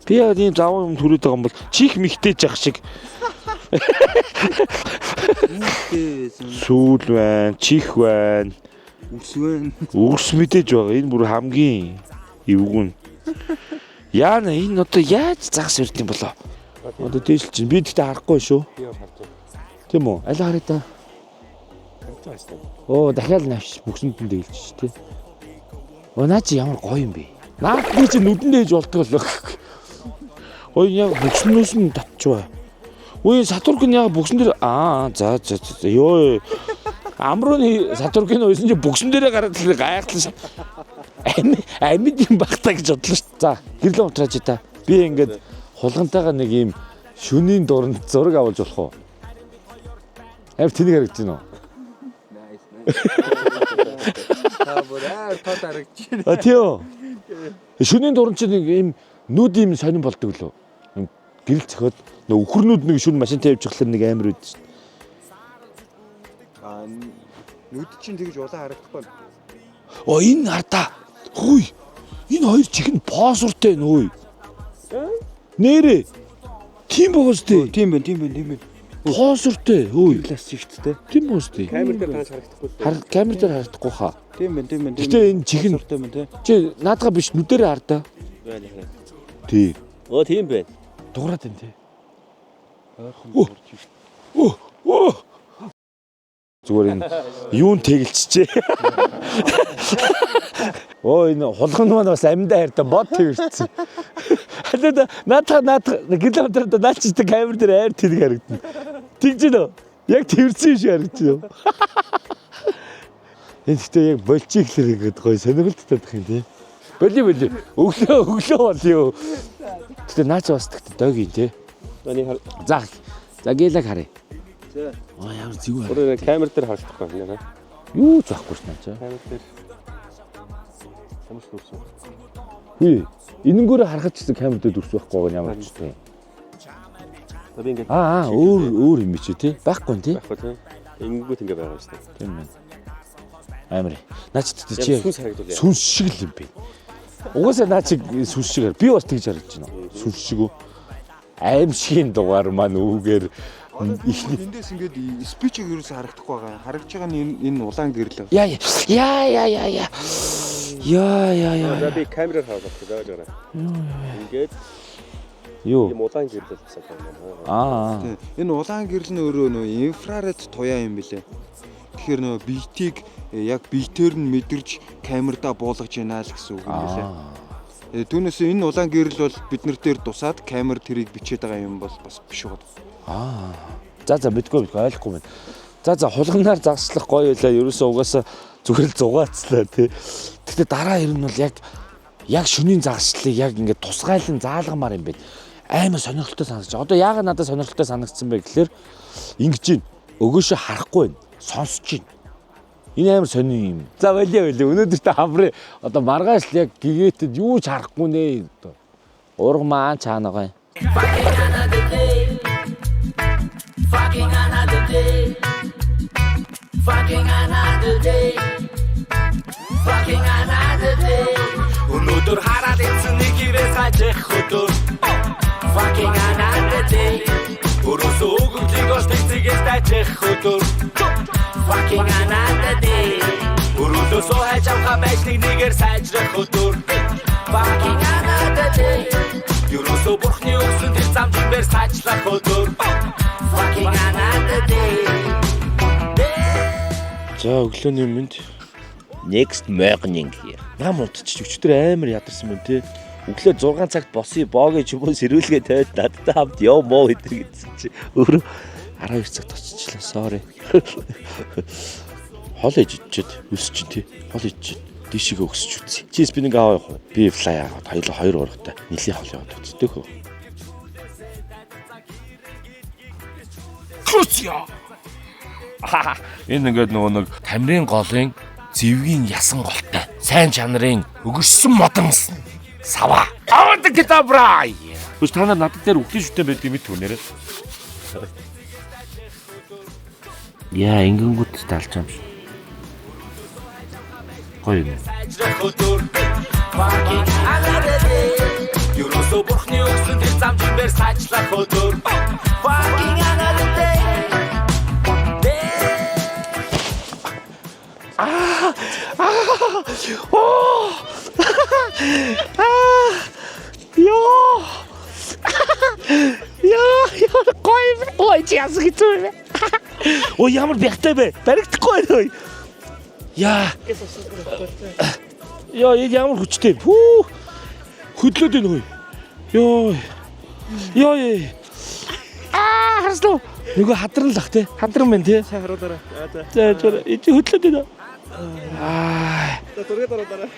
Би яг ийм заван юм төрөөд байгаа юм бол чих михтэйж явах шиг. Сүүл байна, чих байна. Үгс мэдээж байгаа. Энэ бүр хамгийн эвгүн. Яана энэ одоо яаж загас өрд юм болоо? Одоо дээшл чинь би тэгтээ харахгүй шүү. Би харж байна. Тийм үү? Аль хараа та. Оо дахиад навш бүксэнд дэглэж ш тий. Оо наа чи ямар гоё юм бэ? Наад би чи нүдэндээ ээж болтгоо л. Ой яг бүкснөөс нь татчихваа. Ой сатурк нь яг бүксэн дээр за ёо. Амрууны сатуркын уйсан чи бүксэн дээрээ гараад л гайхлаа. Амьд юм багтаа гэж бодлоо ш. За гэрлээ унтраач та. Би ингээд хулгантайгаа нэг юм шөнийн дуранд зураг авалж болох уу? Амар тэнийг харагдаж байна уу? Тийм. Шөнийн дуран чинь нэг юм нүд юм сонирн болдог лөө. Гэрэл цохоод нөө өхөрнүүд нэг шүн машин тавьж явахлаар нэг амар үүд шин. Нүд чинь тэгж улаан харагдахгүй. Оо энэ хардаа. Хөөе. Энэ хоёр чихэн поосуртай нөө. Нэрээ. Тийм байгаас тээ. Тийм байна. Поосуртай. Хөөе. Пластиктэй. Тийм боос тээ. Камер дээр тааж харагдахгүй. Камер дээр харагдахгүй хаа. Тийм байна. Гэтэ энэ чихэн суртай байна тий. чи наадгаа биш нүдэрээ хардаа. Байна. Тий. Оо тийм байна. Дуурайд байна тий. Зүгээр энэ юун тэгэлчжээ. Оо энэ хулган маань бас амьдаа хайртай бод тэгэрчсэн. Хадаа наадах километрд наачдаг камер дээр айр тэрэг харагдана. Тэгж нөө. Яг тэрсэн шиг харагдаж байна. Энэ гэхдээ яг болчих хэлэр ингээд гоё сонирхолтой тах юм тий. Боли. Өглөө болё. Гэтэ наач бас тэгт дойгийн тий. За гэлэг харъя. За. Ямар зүг байна. Өөрөө камер дээр харагдахгүй байна. Юу ч байхгүй ш наачаа. Камер дээр. Ямар ч дүрсэн. Хүй. Энэнгөөрөө харахад ч гэсэн камер дээр дүрс байхгүй байгаа ямар ч тийм. Би ингээд өөр юм чи тий. Байхгүй тий. байхгүй тийм. Ингээгүйт ингэ байгаа шүү дээ. Тийм байна. Амар. Наач чи сүнс харагдуулъя. сүнс шиг л юм бэ. Угаасаа наач сүнс шиг би бас тэгж харагдаж байна. Сүнс шиг үү? Аим шигийн дугаар маань үүгээр ихний эндээс ингээд спичийг юу ч харагдахгүй байгаа. Харагдж байгаа нь энэ улаан гэрэл. Яа. За би камераар хаваад байгаа жаа. Ингээд Юу? юм улаан гэрэл болчихсон байна. Энэ улаан гэрэл нь өөрөө нөө инфраред туяа юм билэ. Тэгэхээр нөө биетийг яг биетээр нь мэдэрч камерда буулгаж байна л гэсэн үг юм билэ. Түүнээс энэ улаан гэрэл бол бид нар дээр тусаад камер тэрийг бичээд байгаа юм бол бас биш уу. За мэдгүй ойлгохгүй байна. За хулганаар загслах гоё байлаа. Ерөөсөө угаасаа зүгээр л зугаацлаа тий. Гэхдээ дараа ер нь бол яг шөнийн загслыг яг ингээд тусгайлан заалгамаар юм байна. Аймаа сонирхолтой санагдаж. Одоо яагаад надад сонирхолтой санагдсан бэ гэхээр ингэж юм. Өгөөшөө харахгүй байна. Сонсож байна. Энэ амар сонин юм. За болио. Өнөөдөр та хамрын одоо маргааш л яг гэгээтэд юу ч харахгүй нэ. Ураг маань чаана гоё. Fucking another day. Өнөөдөр хараад ирсэн нэг хивээс хажих хөдөр. Fucking another day. Өрөөсөө өгөмжийг олж тэгцгээс тажих хөдөр. Fucking another day. Өрөөсөө хайж авах байшныг нэгээр сайжрах хөдөр. Fucking another day. Өрөөсөө бурхны өгсөн тэр замжинбэр сайжлах хөдөр. Fucking another day. За өглөөний мэнд next morning here. Нам утчих өчтөр амар ядарсан юм тий. Өглөө 6 цагт босъё боог ч юм уу сэрүүлгээ тавиад надтай хамт яв моо гэдэр гэсэн чи өөрөө 12 цагт очичлаа. Sorry. Хол ижижээд өсч тий. Хол ижиж. Дишигээ өсөж үзье. Чи спиннинг аваа явах уу? Би флай аваад хоёулаа хоёр урагтай нэлийн хол яваад үздэг хөө. Энэ ингээд нөгөө нэг тамирын голын зэвгийн ясан голтой сайн чанарын өгөрсөн модон сава. Аваад китабра. Үс та нар надад дээр үхлийн шүтэн байдаг мэт түнээрээ. Яа ингэнгүүт талж юм шиг. Гоё юм. Fucking another day. Юуросо бурхны өгсөн тэр зам чимээр сайжлах өдөр. Fucking another day. Ой, чиас хэцүү. Ой, ямар бягтай бэ? Баригдахгүй байна. Яа. Яа, ямар хүчтэй. Пүү. Хөдлөөд байна хөөе. Йоо. Йоо. Харслоо. Нөгөө хадран л ах те. Хадран байна те. Сайн харуулаарай. За за. Эцэг хөдлөөд байна. За дургээ дараалаа.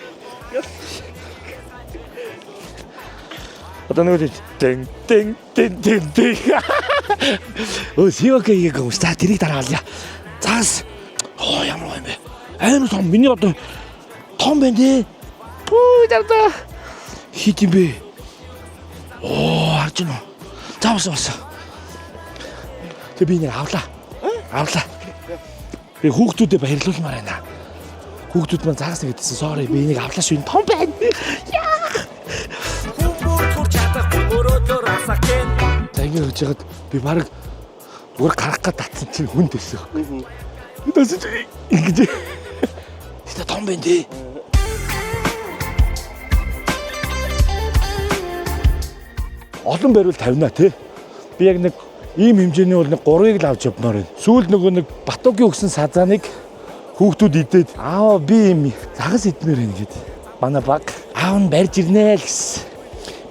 Одоо нөгөө тэн. Өө сиокийг гомста тэрийг дараалъя. Заас. Оо ямар юм бэ? Амар том миний одоо том байна те. Пүү даа. Хит юм бэ? Оо харж байна. Заавс. Тэг би нэг авлаа. Би хүүхдүүдэд баярлуулмаар байна. Хүүхдүүд маань загас нэгдсэн. Sorry би нэг авлаа шин том байна. За ингэ хийж ягаад би баг зүгээр гарах гээд татсан чинь хүн төсөө. Би тасч ингэж. Тэ том байна дээ. Олон бариул 50-аа тий. Би яг нэг ийм хэмжээний бол нэг 3-ыг л авч явмаар байна. Сүүл нөгөө нэг Батугийн өгсөн сазааныг хүүхдүүд идээд аава би юм загас идмээр байна гэд. Манай баг аав нь барьж ирнэ л гэсэн.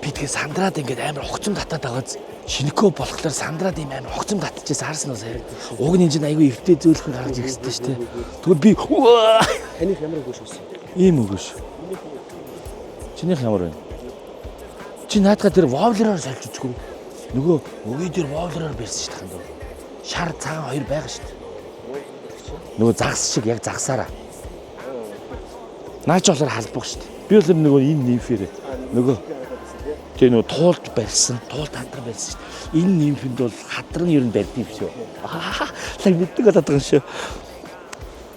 Би тэгээ сандраад ингээд амар хогцом татаад байгааз шинэкөө болохлоор сандраад ийм амар хогцом татчихсан харсан уу сая. Уг нь энэ айгүй эвтэй зөөлхөн гаргаж ирсэн шүү дээ. Тэгвэл би Таних ямар өгөөш өссөн? ийм өгөөш. Чинийх ямар байна? Чи наадгаа тэр вовлероор сольж үзгүй. Нөгөө өгийн дээр вовлероор барьсан шүү дээ. Шар цагаан хоёр байгаа шүү дээ. Нөгөө загас шиг яг загсаараа. Наач болоор халбах шүү дээ. Би бол нөгөө энэ нимфээр нөгөө тэгээ нөгөө туулд барьсан, туулд хандар барьсан шүү дээ. Энэ нимфэнд бол хадар нь ер нь барьд юм шүү. Лаг мэддэг болоод байгаа юм шүү.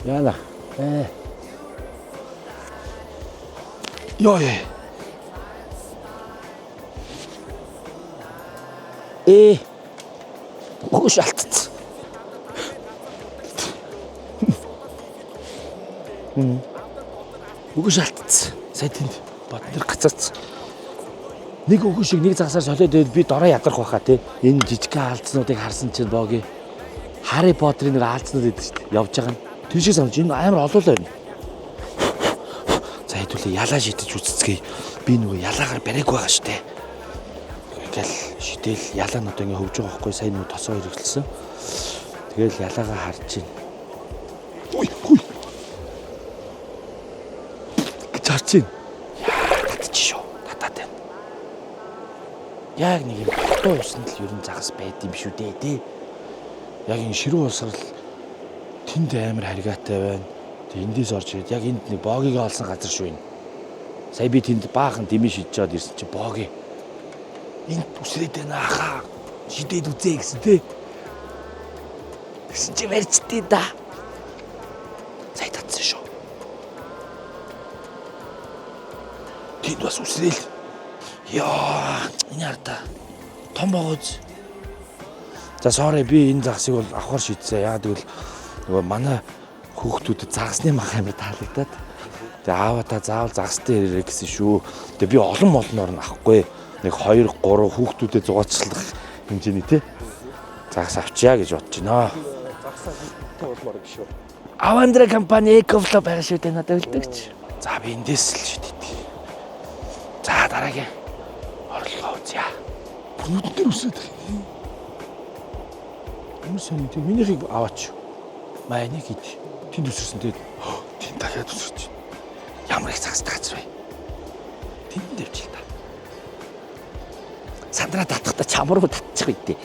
Яана. Ёо. Өгөөш алдсан. Өгөөш алдсан. Сая тэнд бод нэр гацаац. Нэг өгөөшийг нэг загсаар солиод байвал би дороо ядрах байхаа тий. Энэ жижигхэн алдснуудыг харсан чинь боги Harry Potter-ын нэг алдснууд гэдэг шүү дээ. Явж байгаа нь. Тэр шиг санаж энэ амар олоолаа байна. За хэдүүлээ ялаа шидэж үцэцгээе. Би нөгөө ялаагаар барайг байгаа шүү дээ. Ингээл шидэл ялаа нь одоо ингээ хөвж байгаа байхгүй сайн нөгөө тосоо хэрэглэсэн. Тэгэл ялаагаа харж байна. Ой. Гэж харж байна. Татчих шүү. Татаад байна. Яг нэг юм хотоо усанд л ерөн загас байд юм шүү дээ тий. Яг энэ ширүү усрал тэнд амар харигаатай байна. Тэг эндээс орж ирээд яг энд нэг богийг олсон газар шүү энэ. Сая би тэнд баахан дэмий шидэж чад ирсэн чи боги. Энд үсрээд байна хаа. Шидээд үзээ гэсэн тий. Гэсэн чи барьчдээ да. Сая татсан шүү. Тэнд бас үсрээл. Яа, энэ хараа. Том богоз. За sorry би энэ загсыг бол авахар шийдсэн. Яа тэгвэл нөгөө манай хүүхдүүдэд загасны мах амар таалагдаад. Тэгээ аава та заавал загастай ирээрэй гэсэн шүү. Тэгээ би олон молноор нь авахгүй. Нэг 2 3 хүүхдүүдэд зугаацлах хэмжээний тий. Загас авчия гэж бодож байна. Загсаа хиттэй болмоор биш үү? Авандра компани Экофло байгаа шүү дээ надад үлдэгч. За би эндээс л шийдэв. За дараагийн орлогоо үзье. Бүгд дээр үсээд байна. Ямар сони тэг минийхийг аваач. Майныг ид. Тэнд үсэрсэн тэгээд тэнд дахиад үсэрч. Ямар их загастай газар вэ? Тэнд дэвчил та. Сандраа татахта чам руу татчих үедээ.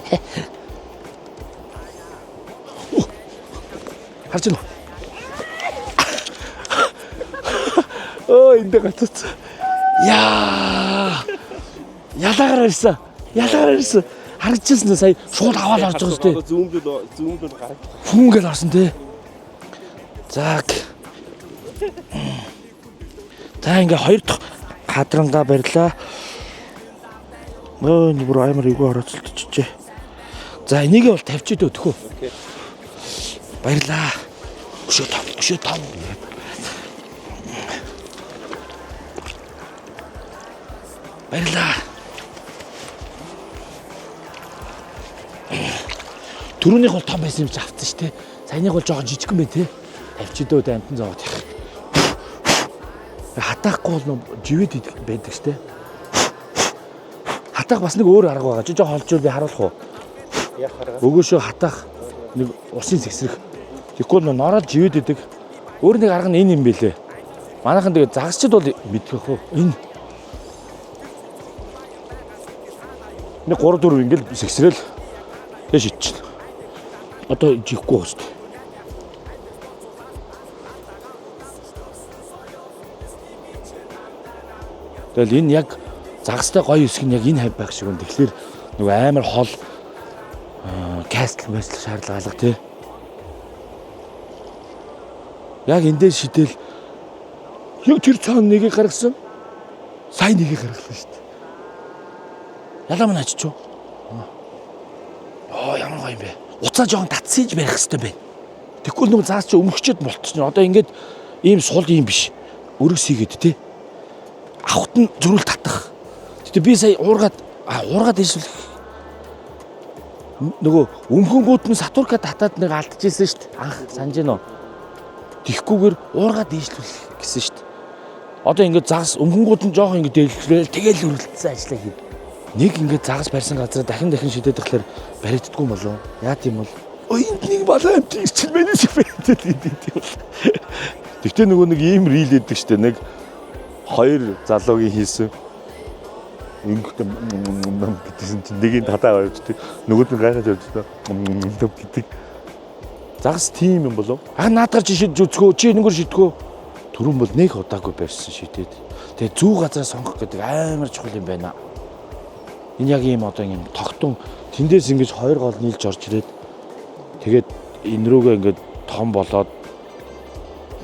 Харж байна уу? Эндэ гацц. Яа! Ялаагаар ирсэн. Харагдчихсан сая шууд аваад орж байгаа шүү дээ. Зүүмдэл гараад. Хүнгээл орсон тий. Заг. За ингээ хоёр дахь хадрангаа барьлаа. Нэг бүр амар игүү орооцолтчихжээ. За энийг бол тавьчих өдөхөө. Окей. Баярлаа. Өшөө том. Баярлаа. Түрүүнийх бол том байсан юм чи авсан шүү дээ. Саяных бол жоохон жижигхэн бай тээ. Тавьчидөө амтан зовоод их. Хатаахгүй бол живэд байдаг шүү дээ. Хатаах бас нэг өөр арга байгаа. Жижиг холжуул би харуулах уу? Яг хараа. Өгөөшөө хатаах нэг усын зэгсрэх. Тэгэхгүй нороод живэд идэг. Өөр нэг арга нь энэ юм бэлээ. Манайхан тэгээ загасчд бол мэдгэх хөө. Энэ нэг 3 4 ингээл сэгсрэл тэгээ шидчихлээ. Одоо жихгүй гост. Тэгэл энэ яг загастай гоё үсг нь яг энэ хав байх шиг юм. Тэгэхээр нөгөө амар хол кастл мэсл шаардлага алга тий. Яг эндээ шидэл яг тэр цаана нэгийг гаргасан. Сайн нэгийг гаргалсан шүү дээ. Ялаа мань ачиж юу? Ямар гоё юм бэ? Уцаа жоохон татсаж барих хэрэгтэй байна. Тэгвэл нөгөө заас чи өмгчөөд болчихно. Одоо ингээд ийм сул юм биш. Өргөс хийгээд тий. Авахт нь зөрүүл татах. Гэтэ би сая уургаад дэвшүүлэх. Нөгөө өмхөнгүүд нь сатурка татаад нэг алдчихсэн шүү дээ. Анх санаж гинөө. Тихгүйгээр уургаад дэвшүүлэх гэсэн шүү дээ. Одоо ингээд загас өмхөнгүүд нь жоохон ингээд дэвшүүлээл тэгэл үргэлжлсэн ажиллаа хий. Нэг ингээд загас барьсан газараа дахин шидээх гэхэлэр баригддаггүй юм болов. Яа тийм бол. Энд нэг балаа амт ирчилмэнээс байдаг юм. Тэгтээ нөгөө нэг ийм рил өгдөг штэ нэг хоёр залуугийн хийсэн. Ингээд гэдсэн чинь нэг нь татаа авчихдаг. Нөгөөд нь гайхаж авчихдаг. Гэдэг. Загас тийм юм болов. Наадгаар чи шидж үзгөө, чи нэгээр шидгөө. Түрүүн бол нэг удаагүй барьсан шидэд. Тэгээ зүү газараа сонгох гэдэг амар чухал юм байна. Энэ яг ийм одоо юм тогтун тэндээс ингэж хоёр гол нийлж орж ирээд тэгээд энэ рүүгээ ингээд том болоод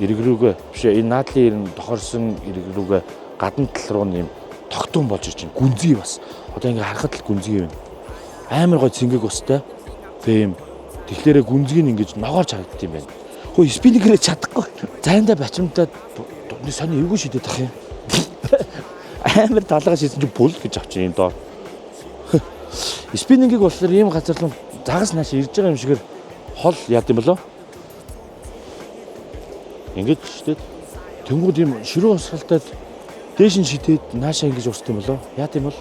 эрг рүүгээ биш энэ наадлын тохорсон эрг рүүгээ гадна тал руу нэм тогтун болж ирж байна. Гүнзгий бас. Одоо ингээд харахад л гүнзгий байна. Амар гой цэнгэг устай. Тийм. Тэгэхээр гүнзгий нь ингэж ногоорч харагддаг юм байна. Хөө спиннерээ чадахгүй. Зайндаа бачимтаад сони эвгүй шидэт ах юм. Амар талгаа шийдсэн чи бүл гэж авчих юм доо. Спиннингийг болохоор ийм газар руу загас нааш ирж байгаа юм шигээр хол яад юм болоо. Ингэж шидэд тэнгууд ийм ширүү усгалтад дээш нь шидэд наашаа ингэж урсдаг юм болоо. Яад юм бол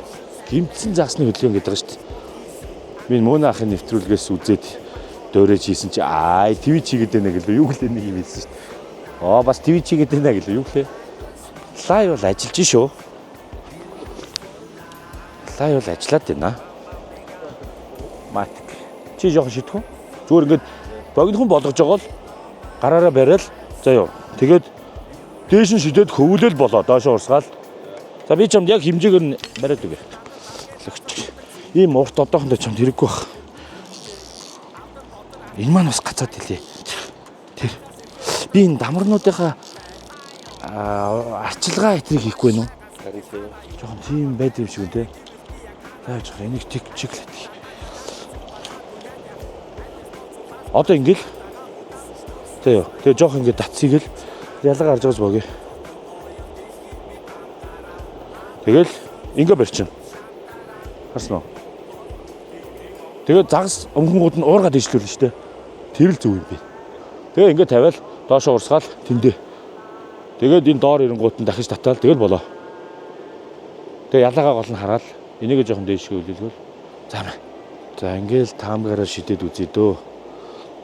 гимтсэн загасны хөдөлгөөн гэдэг байгаа шүү дээ. Би мөн ахын нэвтрүүлгээс үзээд дөөрэж хийсэн чи ТV чигээд байна гэлээ юу гэлээ нэг юм хэлсэн шүү дээ. Бас ТV чигээд байна гэлээ юу гэлээ. Лайв бол ажиллаж шүү. Лайв бол ажиллаад байна. Матик. Чи жоохон шидэх үү? Зүгээр ингээд богинохон болгож байгаа л гараараа бариад за ёо. Тэгээд дээш нь шидэд хөвөлөл болоо доошоо урсгаал. За би чамд яг хэмжээгээр нь бариад өгье. Ийм урт одоохондоо чамд хэрэггүй байх. Энэ маань бас гацаад хэлээ. Тэр би энэ дамарнуудынхаа арчилгаа хэтрийг хийхгүй нү? Харин жоохон тийм байд юм шиг үү те. Тааж энийг чиглээд. Одоо ингээл тэгээ жоох ингээд татсыгээл ялгаа гарч байгаас богё. Тэгэл ингээ барьчин. Харсан уу? Тэгээд загас өмхөнгүүд нь уургаад ижлүүлнэ штэ. Тэр л зөв юм бэ. Тэгээ ингээ тавиал доошоо урсгаал тэндээ. Тэгээд энэ доор ирэнгуут нь дахиж татаал тэгэл болоо. Тэгээ ялаагаа гол нь хараад энийг жоохон дээшгээ үлээлгүүл. За ингээл таамгаараа шидэд үзье дөө.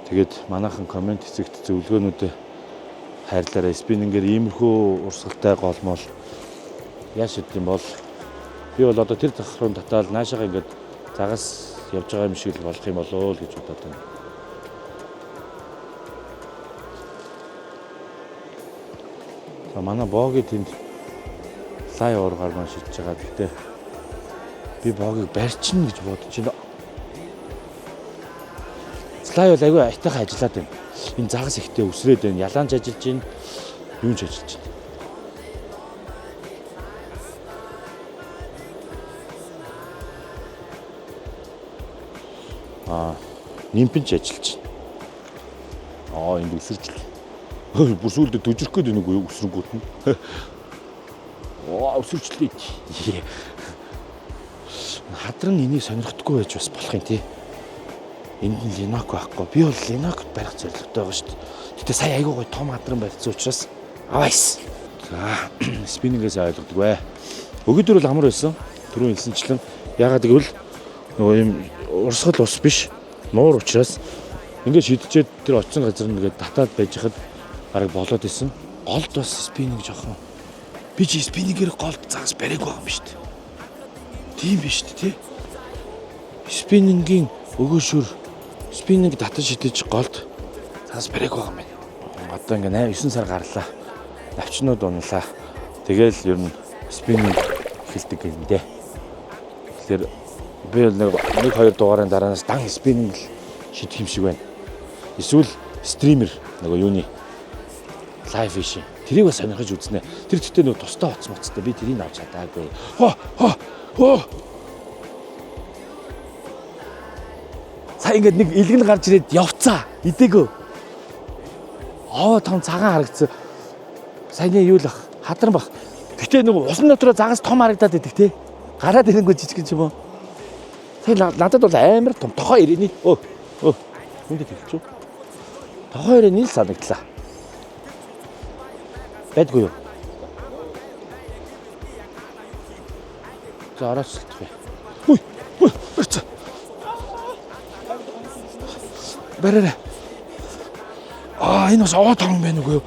Тэгээд манайхан комент хэсэгт зөвлөгөөнүүдээ хайрлаарай. Спиннингээр иймэрхүү урсгалтай голмол яаж шийдэх юм бол би бол одоо тэр тахрын татаал наашаага ингээд загас явж байгаа юм шиг л болох юм болоо л гэж бодоод байна. За манай боги тэнд лай уургаар маань шидэж байгаа. Гэхдээ би богийг барьчихна гэж бодож байна. Лай бол айгүй айтайхан ажиллаад байна. Энэ загас ихтэй өсрээд байна. Ялаанч ажиллаж байна. Юунч ажиллаж байна. Нимпэнч ажиллаж байна. Энд өсөрч л. Бүр сүүлдээ төжрөх гээд байна уу өсрөнгүүт нь. Өсөрчлээ. Хадран энийг сонирхдаггүй байж бас болох юм тий. Энд нь линок байхгүй. Би бол линок барих зорилготой байгаа шүү дээ. Гэтэ сая айгүй гой том хадран барьсан учраас авайс. За спиннингээс ойлгодог бай. Өгөөдөр бол амар байсан. Түрүү хэлсэнчлэн ягаад гэвэл нөгөө юм урсгал ус биш. Нуур учраас ингээд шидчихэд тэр очсон газар нэгээд татаад байж хад бараг болоод исэн. Голд бас спиннинг жоохон. Би чи спиннингээр голд загас бариаг байгаа юм шүү дээ. Тийм биш үү тий. Спиннингийн өгөөшөр спиннинг татаж шидэж голд загас бариаг байгаа юм байна. Одоо ингээ 9 сар гарлаа. Навчнууд унлаа. Тэгэл ер нь спиннинг эхэлдэг юм дээ. Тэгэхээр би нэг 2 дугаарын дараанаас дан спиннинг шидэх юм шиг байна. Эсвэл стример нөгөө юуны лайв фишинг. Тэрийг бас сонирхож үзнэ. Тэр гэхдээ нөгөө тустай хоц моцтой би тэрийг авч чадаагүй. Сая ингээд нэг илгэн гарч ирээд явцаа. Идээгөө. Том цагаан харагдсан. Саяны юу л бах? Хадран бах. Гэтэ нөгөө усан дотроо загас том харагдаад идэг те. Гараад ирэнгөө жижиг юм уу? Сая надад бол амар том тохоо ирээний. Хүндээ хэлчихв. Тохоо ирээний л санагдлаа. Байдгүй юу? За араачлалт бай. Барьцаа. Бараарай. Энэ бас том байна уу?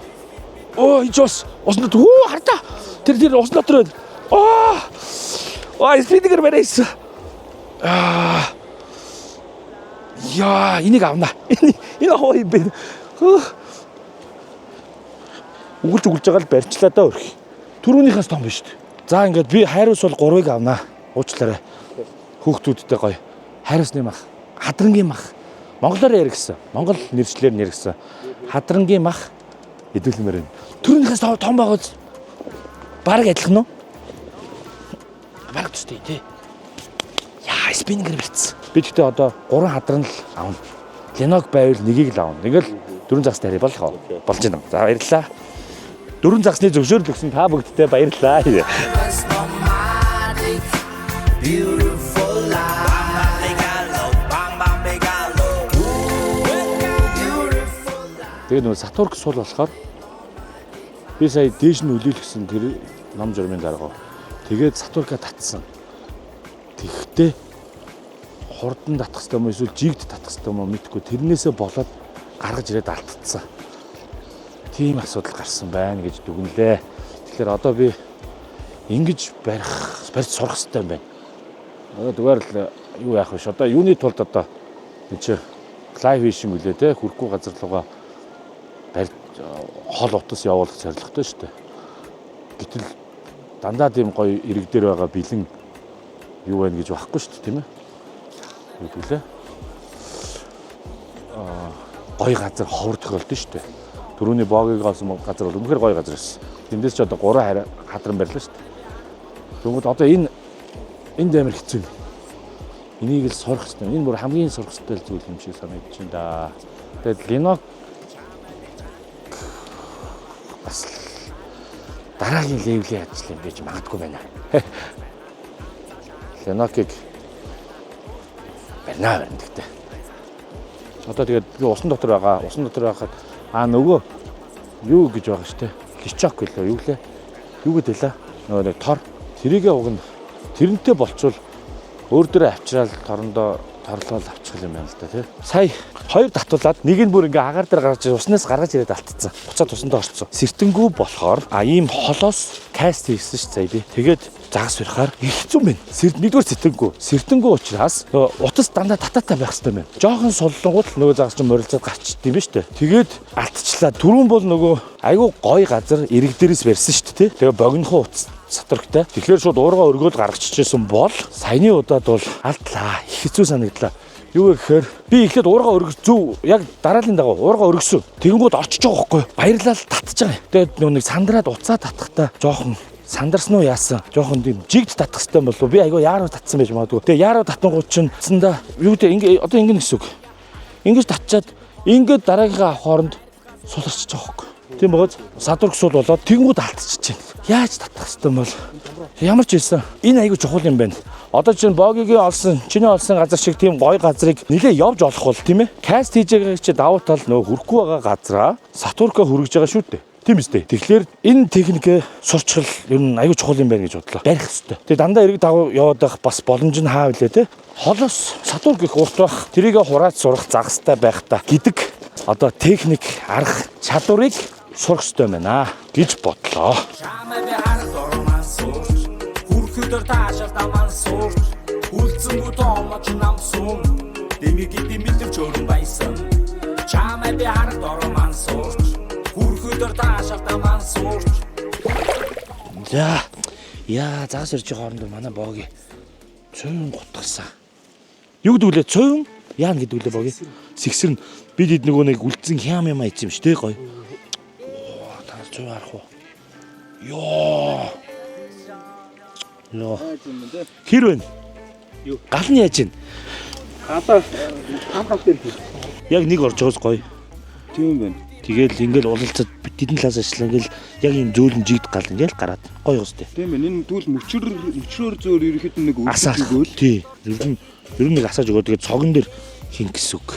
Ич бас усан дотор хардаа. Тэр усан дотор. Спиннингээр барайсан. Энийг авна. Энэ хоо юм бэ? Үгэлж байгаа л барьчлаа даа өрх. Түрүүнийхээс том биш үү? За ингээд би хайрус бол 3-ыг авнаа. Уучлаарай. Хүүхдүүдтэй гоё. Хайрусны мах, хадрангийн мах. Монголоор яригсан. Монгол нэршлэр нэргсэн. Хадрангийн мах хэдүүлмээр байна. Түрүүнийхээс том байгаа. Бараг адилхан уу? Бараг төстэй тий. Спиннингээр барьцсан. Би гэхдээ одоо 3 хадран л авна. Линок байвал нэгийг л авна. Ингээл 4 загас тари болж байна. За баярлалаа. 4 загасны зөвшөөрөл өгсөн та бүгдтэй баярлалаа. Тэгээд нөгөө Сатурк суул болохоор би сая дээш нь үлээлгсэн тэр ном журмын дарга. Тэгээд Сатурка татсан. Тэгтээ хурдан татах хэрэгтэй юм эсвэл жигд татах хэрэгтэй юм мэдгүй тэрнээсээ болоод гаргаж ирээд алдчихсан. Тийм асуудал гарсан байна гэж дүгнэлээ. Тэгэхээр одоо би ингэж барьж сурах хэрэгтэй юм байна. Зүгээр л юу яах вэ? Одоо юуны тулд одоо энэ чи лайв фишинг үлээ те хүрхгүй газар руугаа барьж хол утас явуулах зорилготой шүү дээ. Гэтэл дандаа тийм гоё ирэг дээр байгаа бэлэн юу байна гэж байхгүй шүү дээ тийм ээ. Үгүй гоё газар ховор тохиолдсон шүү дээ. Түрүүний богийг олсон газар бол үнэхээр гоё газар байсан. Тэндээс ч одоо 3 хадран барьлаа шүү дээ. Тэгвэл одоо энд амар хэцүү юм. Энийг л сурах хэрэгтэй. Энэ бүр хамгийн сурах хэрэгтэй зүйл юм шиг санагдаж байна да. Тэгээд линок бас дараагийн левлийн ажил юм гэж магадгүй байна. Линокийг барьнаа гэдэг. Одоо тэгээд би усан дотор байгаа. Усан дотор байхад нөгөө юу гэж байгаа шүү дээ. Личок гэлээ юу лээ? Юу гэдэлээ? Нөгөө тор тэрийгээ угна. Тэрнтэй болчвол өөр дөрөө авчраал торондоо торлол авчих юм байна л да тий. Сая 2 татуулаад нэг нь бүр ингээ агаар дээр гарч уснаас гаргаж ирээд алдчихсан. Буцаад усанд орцсон. Сэртэнгүү болохоор ийм холоос каст хийсэн ш сая би. Тэгээд загас барихаар их хэцүү байна. Нэгдүгээр сэртэнгүү учраас утас дандаа татаатай байх хэрэгтэй байна. Жохон суллангууд нөгөө загас чинь морилцаад гарчд юм ба штэ. Тэгээд алдчихлаа. Түрүүн бол нөгөө айгүй гоё газар ирэг дээрээс барьсан штэ тий. Тэгээ богинохоо утас сатрагтай. Тэгэхээр шууд уурга өргөөл гаргачихжсэн бол саяны удаад бол алдлаа. Их хэцүү санагдлаа. Юу гэхээр би ихлээд уурга өргөс зөв яг дараалын дагуу уурга өргөсөн. Тэгэнгүүт орчиж байгаа байхгүй. Баярлал татж байгаа. Тэгээд нэг сандраад уцаа татахтаа жоохон сандарсан уу яасан. Жоохон тийм жигд татах хэрэгтэй болов. Би айгаа яаруу татсан байж магадгүй. Тэгээ яаруу татангууд чинь цэндаа юу гэдэг ингээ одоо ингэ гэсэн үг. Ингэж татчаад ингээд дараагийнхаа хооронд суларчиж байгаа байхгүй. Тийм богоц садвар гүсүүл болоод тэгэнгүүт алдчихж байна. Яаж татах хэвтэй бол ямар ч хэлсэн энэ айгүй чухал юм байна. Одоо чинь богигийн олсон, чиний олсон газар шиг тийм гоё газрыг нилээ явж олох бол тийм ээ. Каст хийж байгаа чи давуу тал нөө хөрөхгүй байгаа газараа сатварка хүргэж байгаа шүү дээ. Тийм үстэй. Тэгэхээр энэ техникээ сурчхал ер нь айгүй чухал юм байна гэж бодлоо. Барих хэрэгтэй. Тэгээ дандаа эрэг дагуу яваад байх бас боломж нь хаа вүлээ те. Холоос сатвар гэх урт байх, тэрийгэ хураад сурах загастай байх та гэдэг одоо техник арга чадварыг сурах хэрэгтэй байна гэж бодлоо. Чамайг харах дорман сууч Хүрхэдэр таашаалтаа ман сууч Хүлцэнгүү тоомоч нам сум Дэмиг идэм битэр чөрөн байсан Чамайг харах дорман сууч Хүрхэдэр таашаалтаа ман сууч Яа загас ирж байгаа хооронд манай бооги цөөн гутгасан. Юу гэдэг үлээ цөөн яана гэдэг үлээ бооги. Сэгсэрн бид хэд нөгөө нэг үлдсэн хям юм ийц юм шүү дээ гоё. Та цөөн харах уу? Йоо. Хэр вэ? Юу? Гал нь яаж ийн? Хадаа хамттай. Яг нэг орж байгаас гоё. Тийм байна. Тэгэл ингээл уулалцаад тэдэн талаас ажиллаа ингээл яг энэ зөөлөн жигд гал ингээл гараад гоё өстэй. Тийм байна. Энэ түүл мөчрөөр зөөр ерөөхдөө нэг өгөөл. Тий. Ер нь нэг асааж өгөө тэгээд цогон дээр хин гэсэн үг.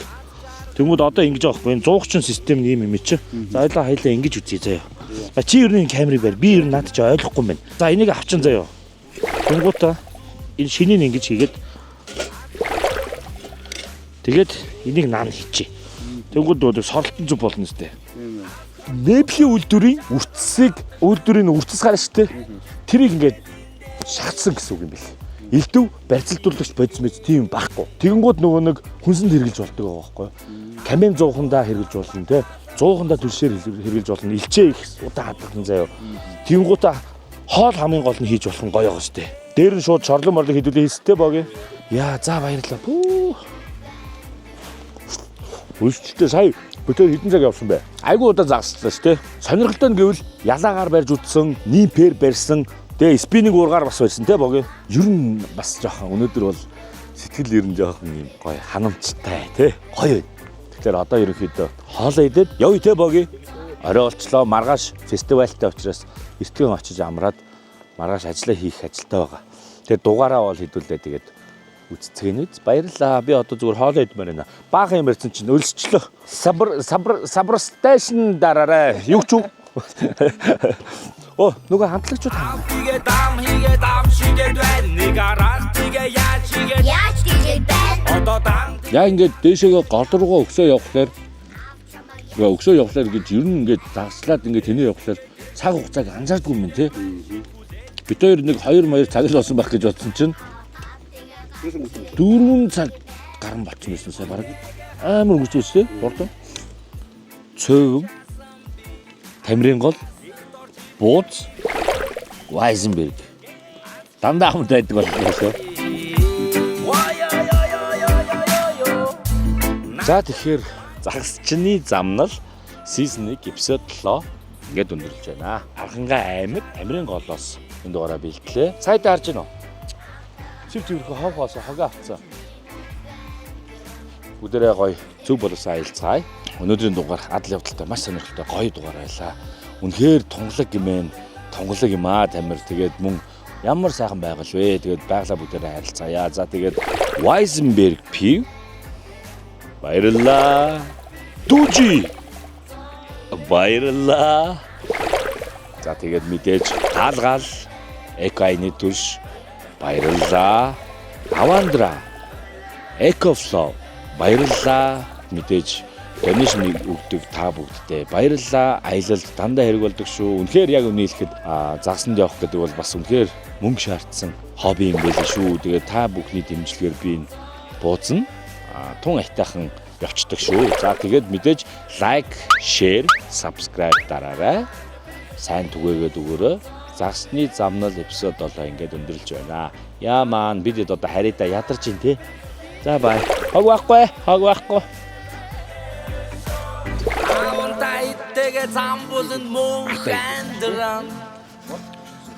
Тэнгүүд одоо ингэж аахгүй энэ 100 чин систем ийм юм чи. За ойлоо хайлаа ингэж үзье заяа. Чи ер нь камерыг барь. Би ер нь наад чи ойлгохгүй юм байна. За энийг авчин заяа. Тэнгүүтээ энэ шинийг ингэж хийгээд тэгээд энийг наан хийчихье. Тэнгүүд соролтон зүг болно сте. Нэблийн үйлдвэрийн үйлдвэрийн үрцэс гарна штэ. Тэрийг ингээд шахацсан гэсэн үг юм бэл. Элдв барьцалдуулагч бодис мэд тийм байхгүй. Тэгэнгүүт нөгөө нэг хүнсэнд хэрглэж болдог байгаа байхгүй. Камен 100-андаа хэрглэж болно те. 100-андаа түлшээр хэрглэж болно. Илчээ их удаан хадгалсан заяа. Тэгэнгүүт хоол хамгийн гол нь хийж болох нь гоё байгаа штэ. Дээр нь шууд шорлон морлог хэдүүлээ хийстэй боги. Яа за баярлалаа. Үйлчлэлтэй сая бүтээр хэдэн цаг явсан бэ? Айгуу удаа загслаа шүү дээ. Сонирхолтой нь гэвэл ялаагаар барьж үтсэн, нимпер барьсан, тэгээ спиннинг уургаар бас барьсан те боги. Ер нь бас жоохон өнөөдөр бол сэтгэл ер нь жоохон юм гоё ханамжтай те. Гоё байна. Тэгэхээр одоо ерөнхийдөө хоолоо идээд явъя те боги. Орой болчлоо маргааш фестивальтай учраас эртхэн очиж амраад маргааш ажиллаа хийх ажилтай байгаа. Тэгээ дугаараа бол хэдүүлээ тэгээд үццгэнэд баярлаа. Би одоо зүгээр хоолоо идмээр байна. Баахан юм ярьсан чинь өлсчлөө. Сабр стейшн дараарай. Юу ч юу? Оо, нөгөө хамтлагчуд хаа. Тэгээ дам шигээд байна. Нэг арал тэгээ яаж тэгээд байна. Одоо дан Яа ингээд дээшээ гол руугаа өксөө явахлаар гэж ер нь ингээд загслаад ингээд тэний явахлаар цаг хугацааг анзаардгүй юм те. Бид хоёр нэг 2 цаг л болсон байх гэж бодсон чинь 4 цаг гарan болчихсон байсан сая бараг амар өнгөцөөстэй бордоо. Цөв Тамирын гол бууз Вайзенберг дандаа хамт байдаг болчихсон. За тэгэхээр загасчны замнал сизон 1 эпизод 7 ингээд өндөрлж байна. Архангаа аймаг Тамирын голоос энэ дугаараа бэлтлээ. Сайд харж гинөө. Цэв цэвэрхүү ховхоос хогоо авцсан. Өдөрөө гоё зөв боловсон аялцгаая. Өнөөдрийн дугаар адал явдалтай маш сонирхолтой гоё дугаар байлаа. Үнэхээр тунгалаг юм аа Тамир. Тэгээд мөн ямар сайхан байгаль вэ? Тэгээд байглаа бүгдээрээ харилцаая. За тэгээд Weizenberg Piv баярлалаа. Дүүжи баярлалаа. За тэгээд мэдээж таалгаал Экайны түш баярлалаа. Авандра Ecoflow баярлалаа. Мэдээж донешн өгдөг та бүгдтэй баярлалаа. Аялалд дандаа хэрэг болдог шүү. Үнэхээр яг үнийг хэлэхэд загсанд явах гэдэг бол бас үнэхээр мөнгө шаардсан хобби юм байлаа шүү. Тэгээд та бүхний дэмжлэгээр би энэ бууцна тун айтайхан явцдаг шүү. За тэгээд мэдээж лайк, шеэр, subscribe дараарай. Сайн түгээгээд өгөөрэй. Загсны замнал эпизод 7 ингээд өндөрлж байна. Яа маань бид одоо харидаа ядарч ин тий. За бай. Хог байхгүй. Тайтэгэ замбулын мөнх амьдран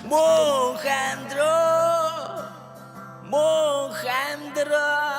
мөнх амьдран